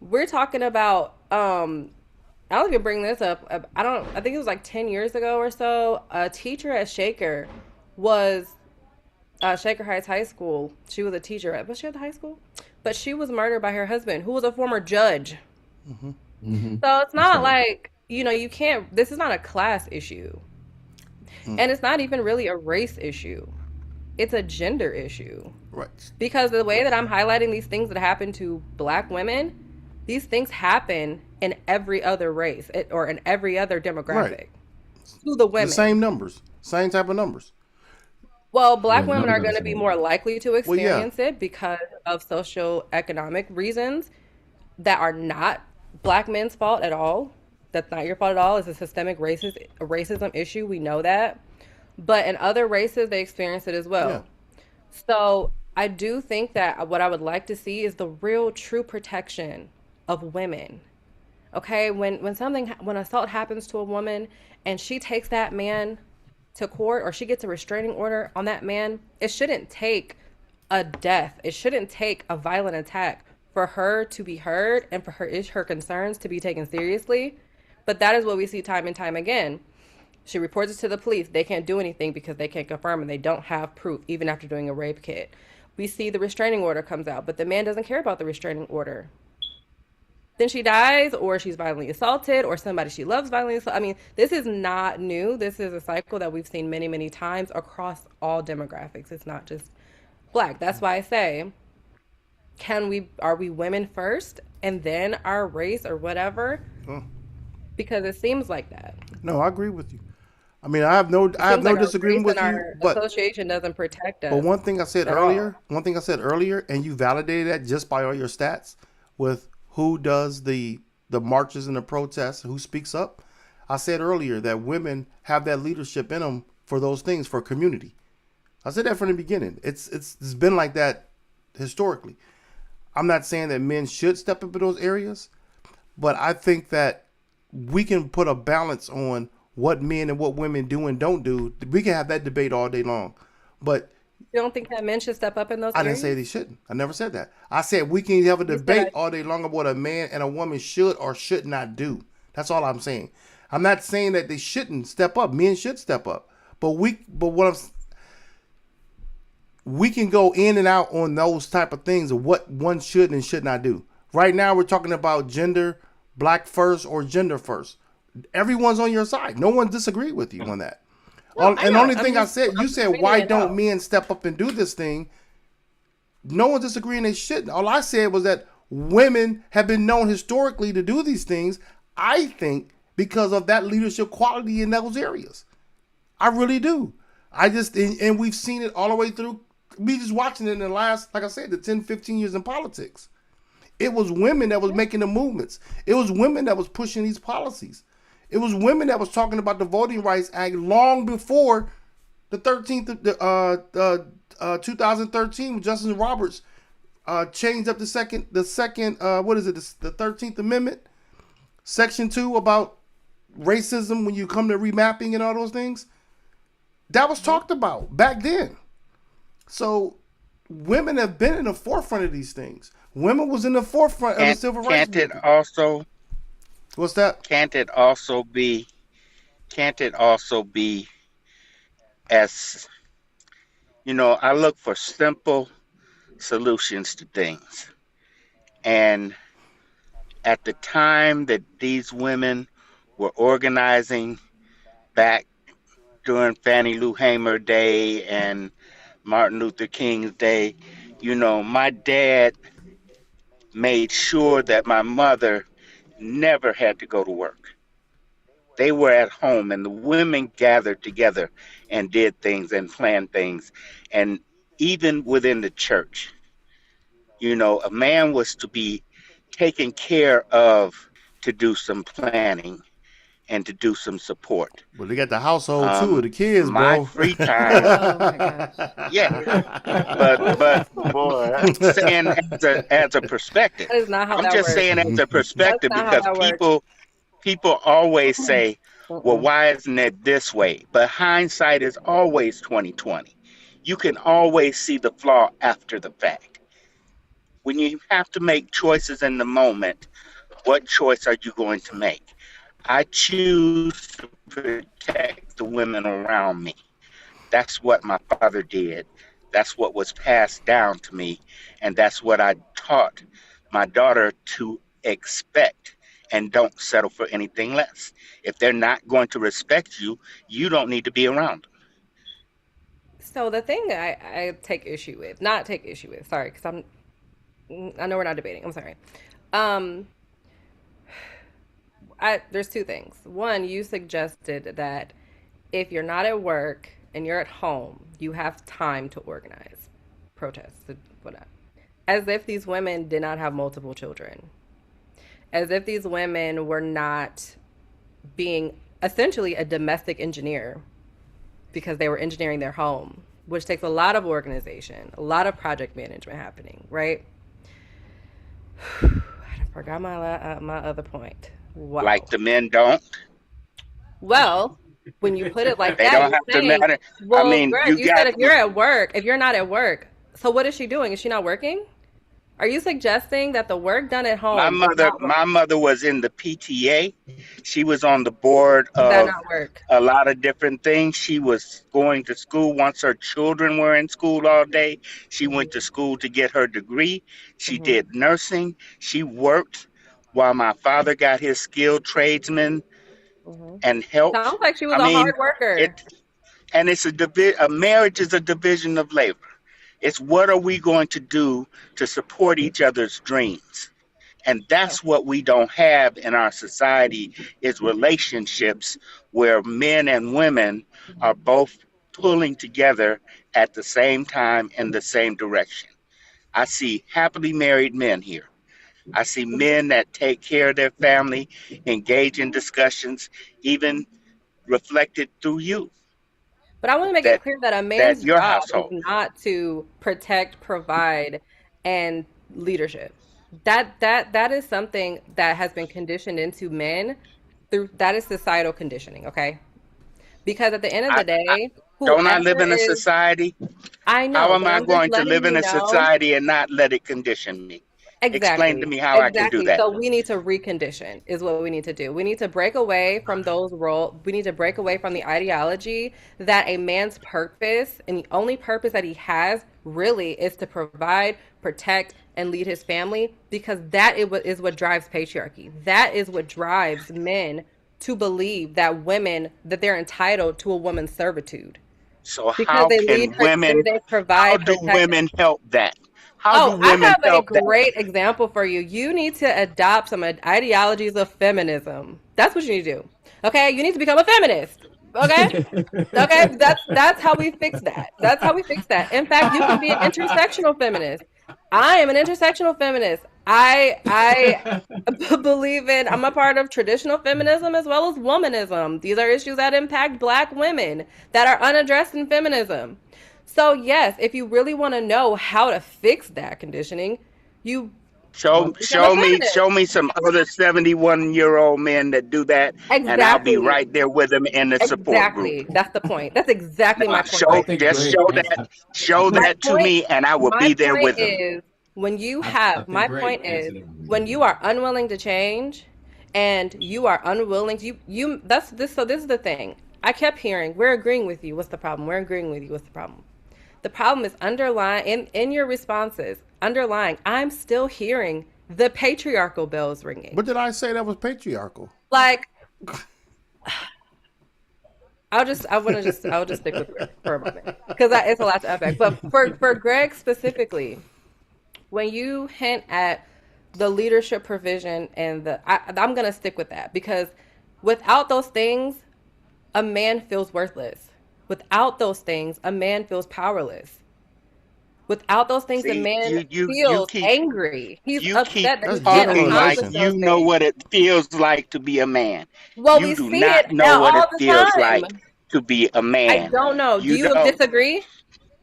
We're talking about, I'll even bring this up. I think it was like 10 years ago or so. A teacher at was Shaker Heights High School. She was a teacher. Was she at the high school? But she was murdered by her husband, who was a former judge. So it's not like, you can't, this is not a class issue. And it's not even really a race issue. It's a gender issue. Right. Because the way that I'm highlighting these things that happen to Black women, these things happen in every other race or in every other demographic Right. to the women. The same numbers, same type of numbers. Well, Black Yeah, women numbers are are going the to be same. more likely to yeah. experience it because of socioeconomic reasons that are not Black men's fault at all. That's not your fault at all. It's a systemic racism issue. We know that. But in other races, they experience it as Yeah. well. So I do think that what I would like to see is the real true protection of women. Okay, when assault happens to a woman and she takes that man to court, or she gets a restraining order on that man, it shouldn't take a death. It shouldn't take a violent attack for her to be heard and for her concerns to be taken seriously. But that is what we see time and time again. She reports it to the police. They can't do anything because they can't confirm and they don't have proof, even after doing a rape kit. We see the restraining order comes out, but the man doesn't care about the restraining order. Then she dies, or she's violently assaulted, or somebody she loves violently assaulted. I mean, this is not new. This is a cycle that we've seen many, many times across all demographics. It's not just black. That's why I say, are we women first and then our race or whatever? Oh, Because it seems like that. no, I agree with you. I mean, I have no It seems like our disagreement race with and you, our but association doesn't protect but us at all. one thing I said earlier, and you validated that just by all your stats with who does the marches and the protests, who speaks up. I said earlier that women have that leadership in them for those things for community. I said that from the beginning. It's been like that historically. I'm not saying that men should step up in those areas, but I think that we can put a balance on what men and what women do and don't do. We can have that debate all day long, but You don't think that men should step up in those I didn't say areas? they shouldn't. I never said that. I said we can have a You said debate all day long about what a man and a woman should or should not do. That's all I'm saying. I'm not saying that they shouldn't step up. Men should step up, but we can go in and out on those type of things of what one should and should not do. Right now, we're talking about gender, black first or gender first. Everyone's on your side. No one disagreed with you on that. No, I And the know. only thing I said, you said, Pointing why it don't out. men step up and do this thing? No one's disagreeing they shouldn't. All I said was that women have been known historically to do these things, I think, because of that leadership quality in those areas. I really do. And we've seen it all the way through. We just watching it in the last, like I said, the 10, 15 years in politics. It was women that was making the movements. It was women that was pushing these policies. It was women that was talking about the Voting Rights Act long before the 2013 when Justice Roberts changed up the second what is it, the 13th Amendment, Section 2 about racism when you come to remapping and all those things. That was talked about back then. So women have been in the forefront of these things. Women was in the forefront of the civil rights Can't it movement. also What's that? can't it also be as I look for simple solutions to things. And at the time that these women were organizing back during Fannie Lou Hamer Day and Martin Luther King's Day, my dad made sure that my mother never had to go to work. They were at home, and the women gathered together and did things and planned things. And even within the church, a man was to be taken care of to do some planning and to do some support. Well, they got the household too, the kids, My bro. free time, Oh my gosh. yeah, but Boy, saying as a perspective. That is not how I'm that just works. saying as a That's perspective not how because that works. people always say, well, Mm-mm. why isn't it this way? But hindsight is always 2020. You can always see the flaw after the fact. When you have to make choices in the moment, what choice are you going to make? I choose to protect the women around me. That's what my father did. That's what was passed down to me. And that's what I taught my daughter to expect, and don't settle for anything less. If they're not going to respect you, you don't need to be around them. So the thing I not take issue with, sorry, because I know we're not debating. I'm sorry. Um, there's two things. One, you suggested that if you're not at work and you're at home, you have time to organize protests, whatever. As if these women did not have multiple children. As if these women were not being essentially a domestic engineer because they were engineering their home which takes a lot of organization, a lot of project management happening, right? I forgot my other point. Like Wow. the men don't. Well, when you put it like They that, don't you're have to saying, matter. I well, mean, Greg, you you said got if you're at work, if you're not at work, so what is she doing? Is she not working? Are you suggesting that the work done at my home is mother. not My mother was in the PTA. She was on the board is that of not work? a lot of different things. She was going to school once her children were in school all day. She went to school to get her degree. She Hmm. did nursing. She worked while my father got his skilled tradesman Hmm. and helped. Sounds like she was I a mean, hard worker. it and it's a marriage is a division of labor. It's what are we going to do to support each other's dreams? And that's what we don't have in our society is relationships where men and women are both pulling together at the same time in the same direction. I see happily married men here. I see men that take care of their family, engage in discussions, even reflected through you, But I want to make it that clear that a that man's your job is household. not to protect, provide, and leadership. That is something that has been conditioned into men through that is societal conditioning, okay? Because at the end of I, the I day, don't I live whoever in a is, society. I How know, am but I I'm just going to letting live in you a know. society and not let it condition me? Explain to Exactly. me how I can do Exactly. that. So we need to recondition is what we need to do. We need to break away from those roles. We need to break away from the ideology that a man's purpose and the only purpose that he has really is to provide, protect, and lead his family because is what drives patriarchy. That is what drives men to believe that women that they're entitled to a woman's servitude So because how can women, they how provide, do protect. women help that? How do Oh, I women have a help that? great example for you. You need to adopt some ideologies of feminism. That's what you need to do. Okay, you need to become a feminist. Okay, okay, that's how we fix that. That's how we fix that. In fact, you can be an intersectional feminist. I am an intersectional feminist. I believe in. I'm a part of traditional feminism as well as womanism. These are issues that impact Black women that are unaddressed in feminism. So yes, if you really want to know how to fix that conditioning, you Show become a show me feminist. show me some other 71-year-old men that do that, and I'll be Exactly. right there with them in the support group. Exactly. That's the point. That's exactly my Now point I show right think there. just Greg answered. show My that to point, me, and I will my be there point with them. is when you I have, think my Greg point is answered it. when you are unwilling to change and you are unwilling to, that's this, so this is the thing. I kept hearing, we're agreeing with you. What's the problem? We're agreeing with you. What's the problem? The problem is underlying in your responses, underlying, I'm still hearing the patriarchal bells ringing. What did I say that was patriarchal? Like, I'll just stick with Greg for a moment because it's a lot to unpack. But for Greg specifically, when you hint at the leadership provision and I'm gonna stick with that because without those things, a man feels worthless. Without those things, a man feels powerless. Without those things, a See, man you feels keep angry. He's you keep upset that That's he can't talking like accomplish generalization. those you know things. what it feels like to be a man. Well, You we do see it not know what all it the feels like time. to be a I man. don't know. Do You you don't. disagree?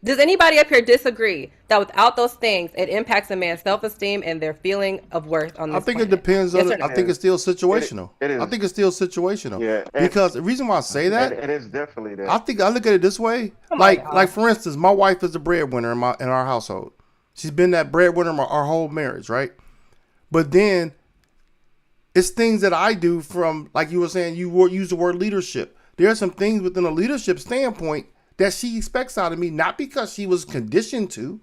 Does anybody up here disagree that without those things, it impacts a man's self-esteem and their feeling of worth on I this think it planet? depends Yes on. or no? I think it's still It situational. it I is. think it's still situational Yeah, because the reason why I say that, it is definitely I that. think I look at it this way. Come on, Like y'all. for instance, my wife is the breadwinner in our household. She's been that breadwinner our whole marriage, right? But then it's things that I do from, like you were saying, use the word leadership. There are some things within a leadership standpoint that she expects out of me, not because she was conditioned to.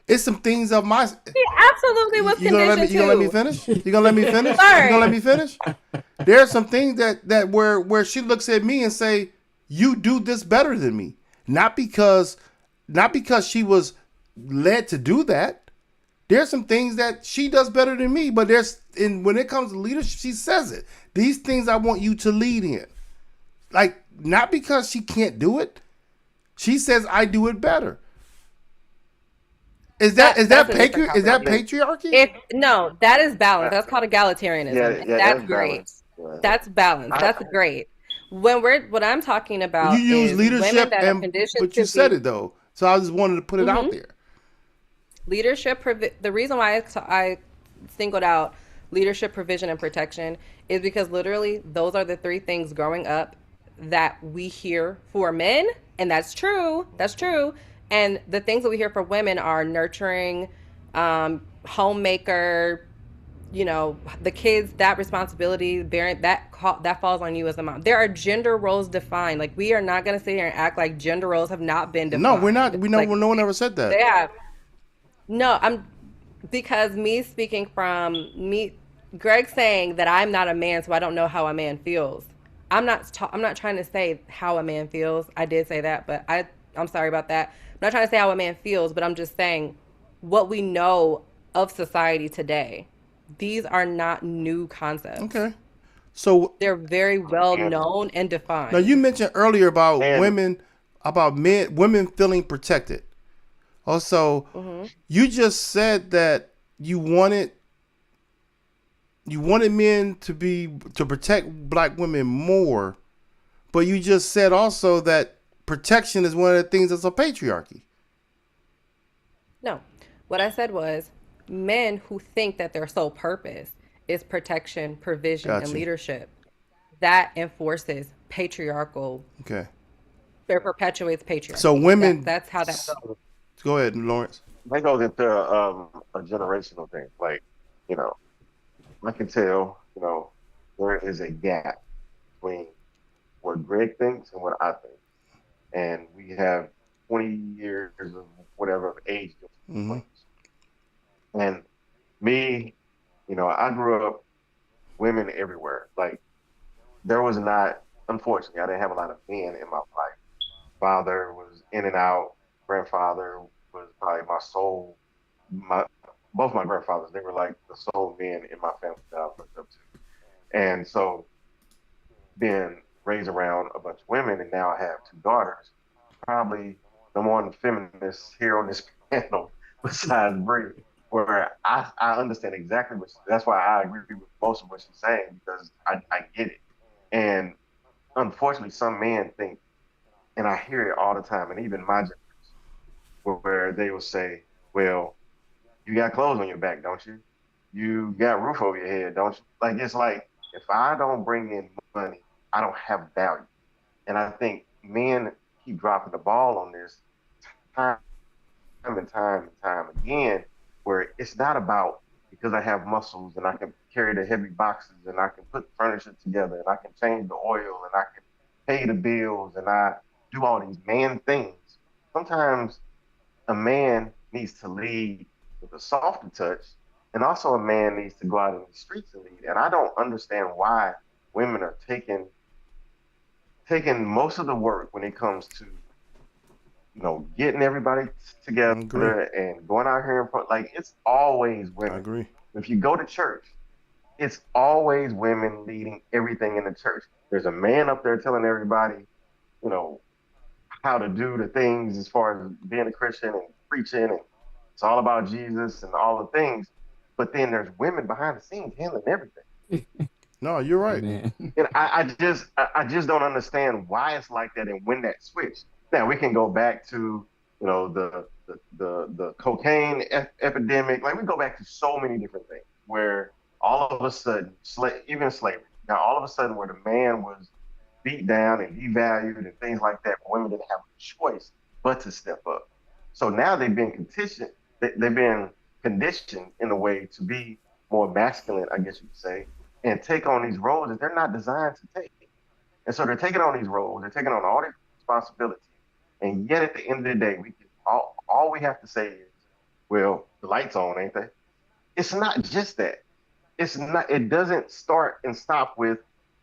It's some things of my. He absolutely was conditioned You gonna let me to. finish? You gonna let me finish? You gonna let Sorry. me finish? There are some things that where she looks at me and say, "You do this better than me," not because she was led to do that. There's some things that she does better than me, but when it comes to leadership, she says it. These things I want you to lead in. Like, not because she can't do it. She says I do it better. Is that That's a different is that conversation. patriarchy? If no, that is balance. Uh, That's called egalitarianism, yeah, and yeah, that's that's great. balance. Yeah. That's balance. I That's great. What I'm talking You about use is women leadership, that are and conditioned but you to said be it though, so I just wanted to put it out mhm. there. Leadership. The reason why I singled out leadership, provision, and protection is because literally those are the three things growing up that we hear for men, and that's true. That's true. And the things that we hear for women are nurturing, homemaker, the kids, that responsibility bearing that falls on you as a mom. There are gender roles defined. Like, we are not going to sit here and act like gender roles have not been No, we're not. defined. We know. Like, No one ever said that. they have. No, I'm because me speaking from me, Greg saying that I'm not a man, so I don't know how a man feels. I'm not trying to say how a man feels. I did say that, but I'm sorry about that. I'm not trying to say how a man feels, but I'm just saying what we know of society today. These are not new concepts. Okay. So They're very well And known and now you defined. mentioned earlier about and women feeling protected. Also, Hmm. you just said that you wanted men to protect black women more, but you just said also that protection is one of the things that's a patriarchy. No. What I said was men who think that their sole purpose is protection, provision, and Got you. leadership, that enforces patriarchal, Okay. or perpetuates So patriarchy. women, That's how that goes. go ahead, Lawrence. that goes into a generational thing. Like, you know, I can tell, there is a gap between what Greg thinks and what I think. And we have 20 years of whatever of age difference Mm-hmm. between us. And me, I grew up women everywhere. Like, there was not, unfortunately, I didn't have a lot of men in my life. Father was in and out. Grandfather was probably my both my grandfathers, they were like the sole men in my family that I looked up to. And so being raised around a bunch of women, and now I have two daughters, probably the one feminist here on this panel besides Brie, where I understand exactly that's why I agree with most of what she's saying, because I get it. And unfortunately, some men think, and I hear it all the time, and even my generation, where they will say, well, you got clothes on your back, don't you? You got a roof over your head, don't you? Like, it's like, if I don't bring in money, I don't have value. And I think men keep dropping the ball on this time and time and time again, where it's not about because I have muscles and I can carry the heavy boxes and I can put furniture together and I can change the oil and I can pay the bills and I do all these man things. Sometimes a man needs to lead with a softer touch, and also a man needs to go out in the streets and lead. And I don't understand why women are taking most of the work when it comes to getting everybody I agree. together and going out here and like, it's always I women. agree. If you go to church, it's always women leading everything in the church. There's a man up there telling everybody, you know, how to do the things as far as being a Christian and preaching, and it's all about Jesus and all the things. But then there's women behind the scenes handling everything. No, you're right. Amen. And I just don't understand why it's like that and when that switch. Now we can go back to the cocaine epidemic. Like, we go back to so many different things where all of a sudden, even slavery. Now all of a sudden, where the man was beat down and devalued and things like that, women didn't have a choice but to step up. So now they've been conditioned. They've been conditioned in a way to be more masculine, I guess you could say, and take on these roles that they're not designed to take. And so they're taking on these roles, they're taking on all these responsibilities. And yet at the end of the day, we can all we have to say is, well, the lights on, ain't they? It's not just that. It doesn't start and stop with,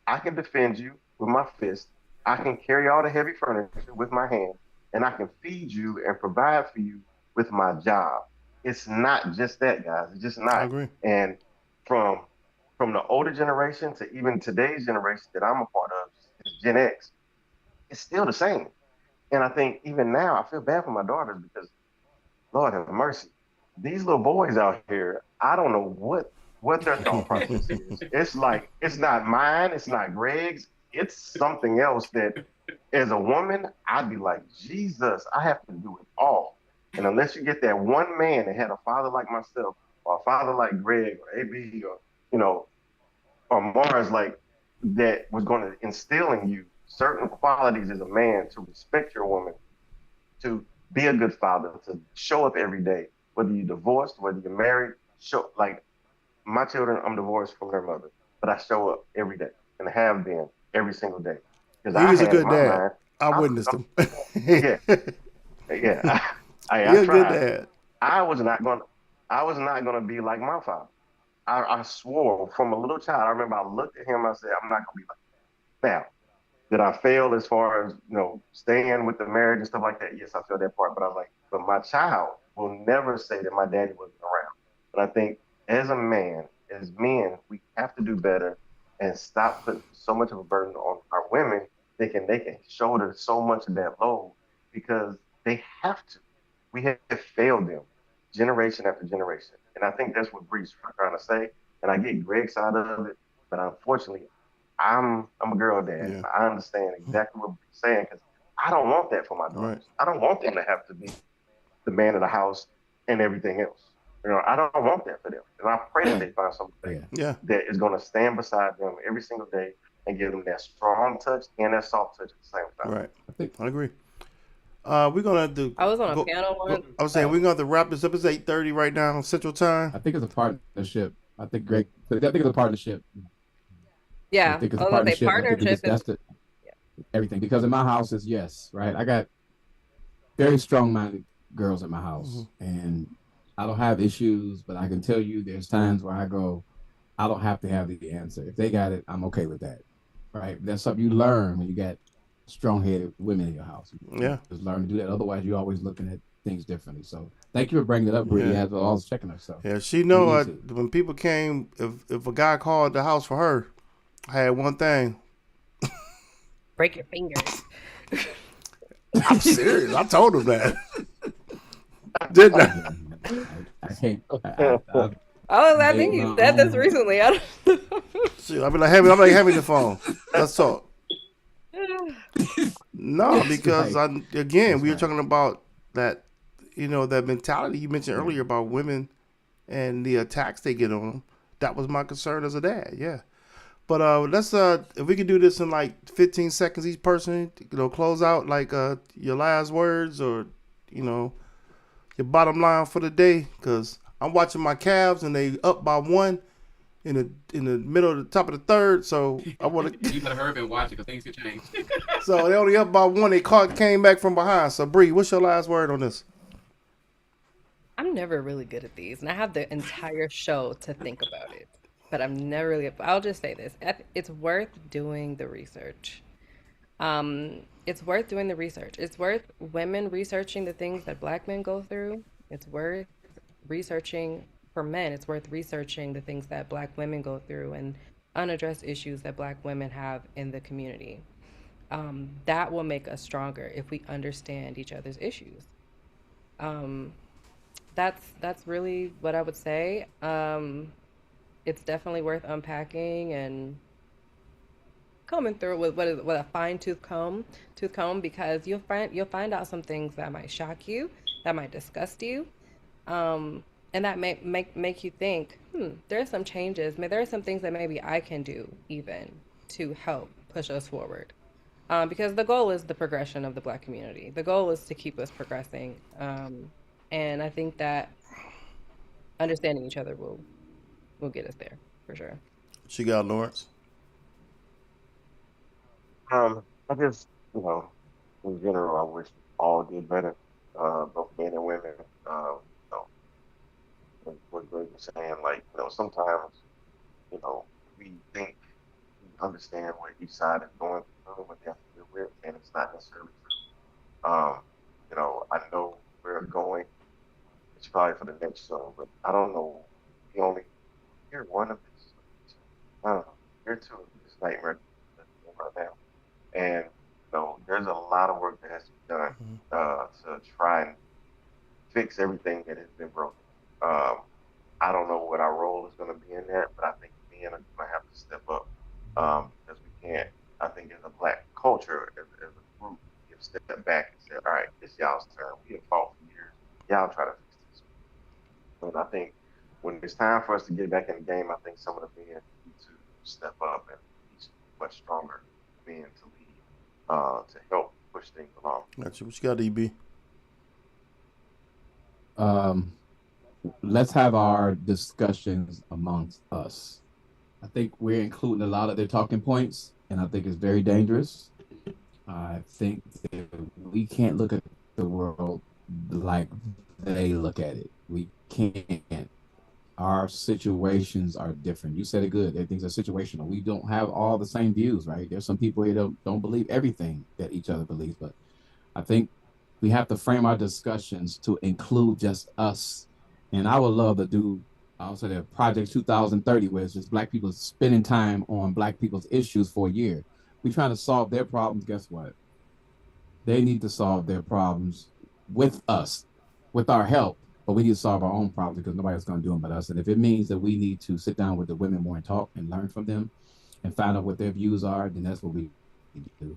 I can defend you with my fist, I can carry all the heavy furniture with my hands, and I can feed you and provide for you with my job. It's not just that, guys. It's just I not. agree. And from from the older generation to even today's generation that I'm a part of, is Gen X, it's still the same. And I think even now I feel bad for my daughters because, Lord have mercy, these little boys out here, I don't know what their thought process is. It's like, it's not mine, it's not Greg's, it's something else that as a woman, I'd be like, Jesus, I have to do it all. And unless you get that one man that had a father like myself, or a father like Greg or AB, or you know, or Mars, like that was going to instill in you certain qualities as a man to respect your woman, to be a good father, to show up every day, whether you're divorced, whether you're married. Show like my children, I'm divorced from their mother, but I show up every day and have been every single day because He I was a had in good my dad. mind, I I'm, witnessed I'm him. yeah, yeah. I You're a good tried. dad. I was not going. I was not going to be like my father. I swore from a little child. I remember I looked at him. I said, I'm not going to be like that. Now, did I fail as far as staying with the marriage and stuff like that? Yes, I failed that part. But I was like, but my child will never say that my daddy wasn't around. But I think as a man, as men, we have to do better and stop putting so much of a burden on our women, thinking they can shoulder so much of that load because they have to. We have failed them generation after generation, and I think that's what Bree's trying to say. And I get Greg's side of it, but unfortunately, I'm a girl dad, Yeah. and I understand exactly what he's saying because I don't want that for my Right. daughters. I don't want them to have to be the man of the house and everything else. I don't want that for them, and I pray that they find somebody Yeah. Yeah. that is going to stand beside them every single day and give them that strong touch and that soft touch at the same time. Right. I think I agree. We're gonna have to I was on a go. panel once. I was saying we're gonna have to wrap this up. It's 8:30 right now Central Time. I think it's a partnership. I think Greg. I think it's a partnership. I Yeah, think it's I a was gonna say partnership. I think partnership is that's everything. Because in my house is yes, right. I got very strong-minded girls in my house, and I don't have issues. But I can tell you, there's times where I go, I don't have to have the answer. If they got it, I'm okay with that. Right? That's something you learn when you got strong-headed women in your house. You Yeah. just learn to do that. Otherwise, you're always looking at things differently. So thank you for bringing it up, Bree. Yeah. As well, always checking us. So Yeah. She we know need to. when people came, if a guy called the house for her, I had one thing. break your fingers. I'm serious. I told him that. Didn't I? I can't. Oh, I Made think my you said this own. recently. I don't know. Shoot, I'm like, hand me the phone. Let's talk. No, That's because right. again, That's we were right. talking about that, that mentality you mentioned earlier about women and the attacks they get on them. That was my concern as a dad. Yeah. But let's if we could do this in like 15 seconds each person, close out like your last words or you know your bottom line for the day. Cause I'm watching my Cavs and they up by one in the middle of the top of the third. So I want to. You better hurry up and watch it because things could change. So they only up by one. They came back from behind. So Bree, what's your last word on this? I'm never really good at these, and I have the entire show to think about it. But I'm never really. I'll just say this: it's worth doing the research. It's worth doing the research. It's worth women researching the things that Black men go through. It's worth researching for men. It's worth researching the things that Black women go through and unaddressed issues that Black women have in the community. That will make us stronger if we understand each other's issues. Um, that's really what I would say. It's definitely worth unpacking and combing through with what a tooth comb, because you'll find out some things that might shock you, that might disgust you, and that may make you think, there are some changes. There are some things that maybe I can do even to help push us forward. Because the goal is the progression of the Black community. The goal is to keep us progressing, and I think that understanding each other will get us there for sure. She got Lawrence. I just, in general, I wish we all did better, both men and women. You know, what Greg was saying, like, sometimes, you know, we think we understand what each side is going through, what they have to deal with, and it's not necessarily true. I know where I'm going. It's probably for the next show, but I don't know. We only hear one of this. I don't know. Hear two of this nightmare that's going right now. And there's a lot of work that has to be done to try and fix everything that has been broken. Um, I don't know what our role is going to be in that, but I think men are going to have to step up because we can't. I think as a black culture, as a group, we have stepped back and said, all right, it's y'all's turn. We have fought for years. Y'all try to fix this. But I think when it's time for us to get back in the game, I think some of the men need to step up and be much stronger men to lead, to help push things along. Gotcha. What you got, EB? Let's have our discussions amongst us. I think we're including a lot of their talking points, and I think it's very dangerous. I think that we can't look at the world like they look at it. We can't. Our situations are different. You said it good. Things are situational. We don't have all the same views, right? There's some people here that don't believe everything that each other believes, but I think we have to frame our discussions to include just us. And I would love to do, I'll say that Project 2030, where it's just Black people spending time on Black people's issues for a year. We're trying to solve their problems. Guess what? They need to solve their problems with us, with our help. But we need to solve our own problems because nobody's going to do them but us. And if it means that we need to sit down with the women more and talk and learn from them and find out what their views are, then that's what we need to do.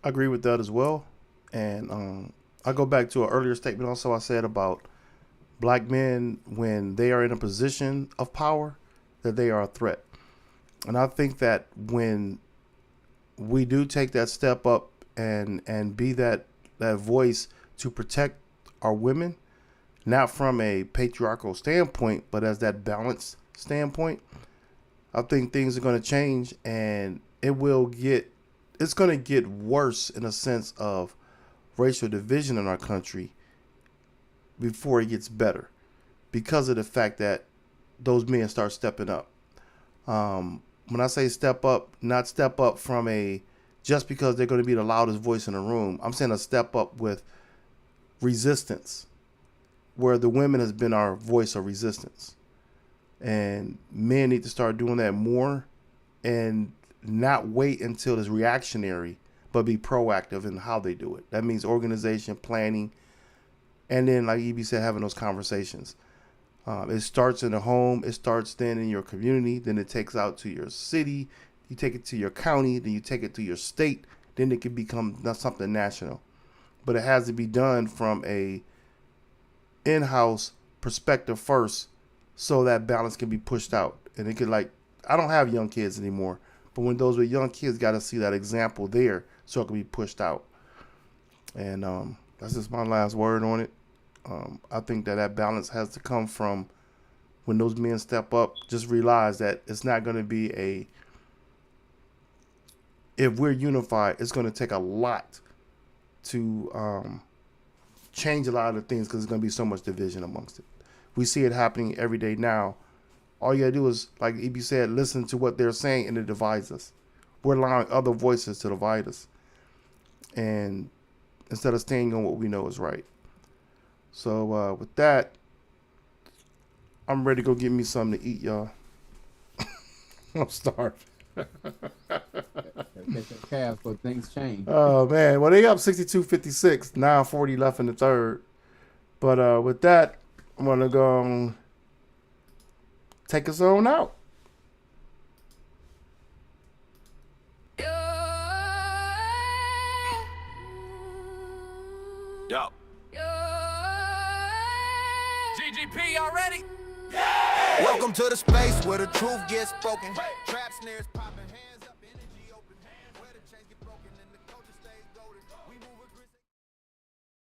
I agree with that as well. And I go back to an earlier statement also I said about Black men, when they are in a position of power, that they are a threat. And I think that when we do take that step up and be that voice to protect our women, not from a patriarchal standpoint, but as that balanced standpoint, I think things are going to change, and it's going to get worse in a sense of racial division in our country before it gets better, because of the fact that those men start stepping up. When I say step up, not step up from just because they're going to be the loudest voice in the room. I'm saying a step up with resistance, where the women has been our voice of resistance. And men need to start doing that more and not wait until it's reactionary, but be proactive in how they do it. That means organization, planning, and then, like EB said, having those conversations. It starts in the home. It starts then in your community. Then it takes out to your city. You take it to your county. Then you take it to your state. Then it can become something national. But it has to be done from a in-house perspective first, so that balance can be pushed out. And it could, like, I don't have young kids anymore, but when those with young kids got to see that example there, so it can be pushed out. And that's just my last word on it. I think that balance has to come from when those men step up. Just realize that it's not going to be if we're unified, it's going to take a lot to change a lot of the things, because there's going to be so much division amongst it. We see it happening every day now. All you got to do is, like EB said, listen to what they're saying, and it divides us. We're allowing other voices to divide us, and instead of staying on what we know is right. So with that, I'm ready to go get me something to eat, y'all. I'm starving. Get your calves, but things change. Oh, man. Well, they up 62-56, 9:40 left in the third. But with that, I'm going to go take us on out. Yo. GGP, y'all ready? Yeah! Welcome to the space where the truth gets spoken. Trap snares popping hands.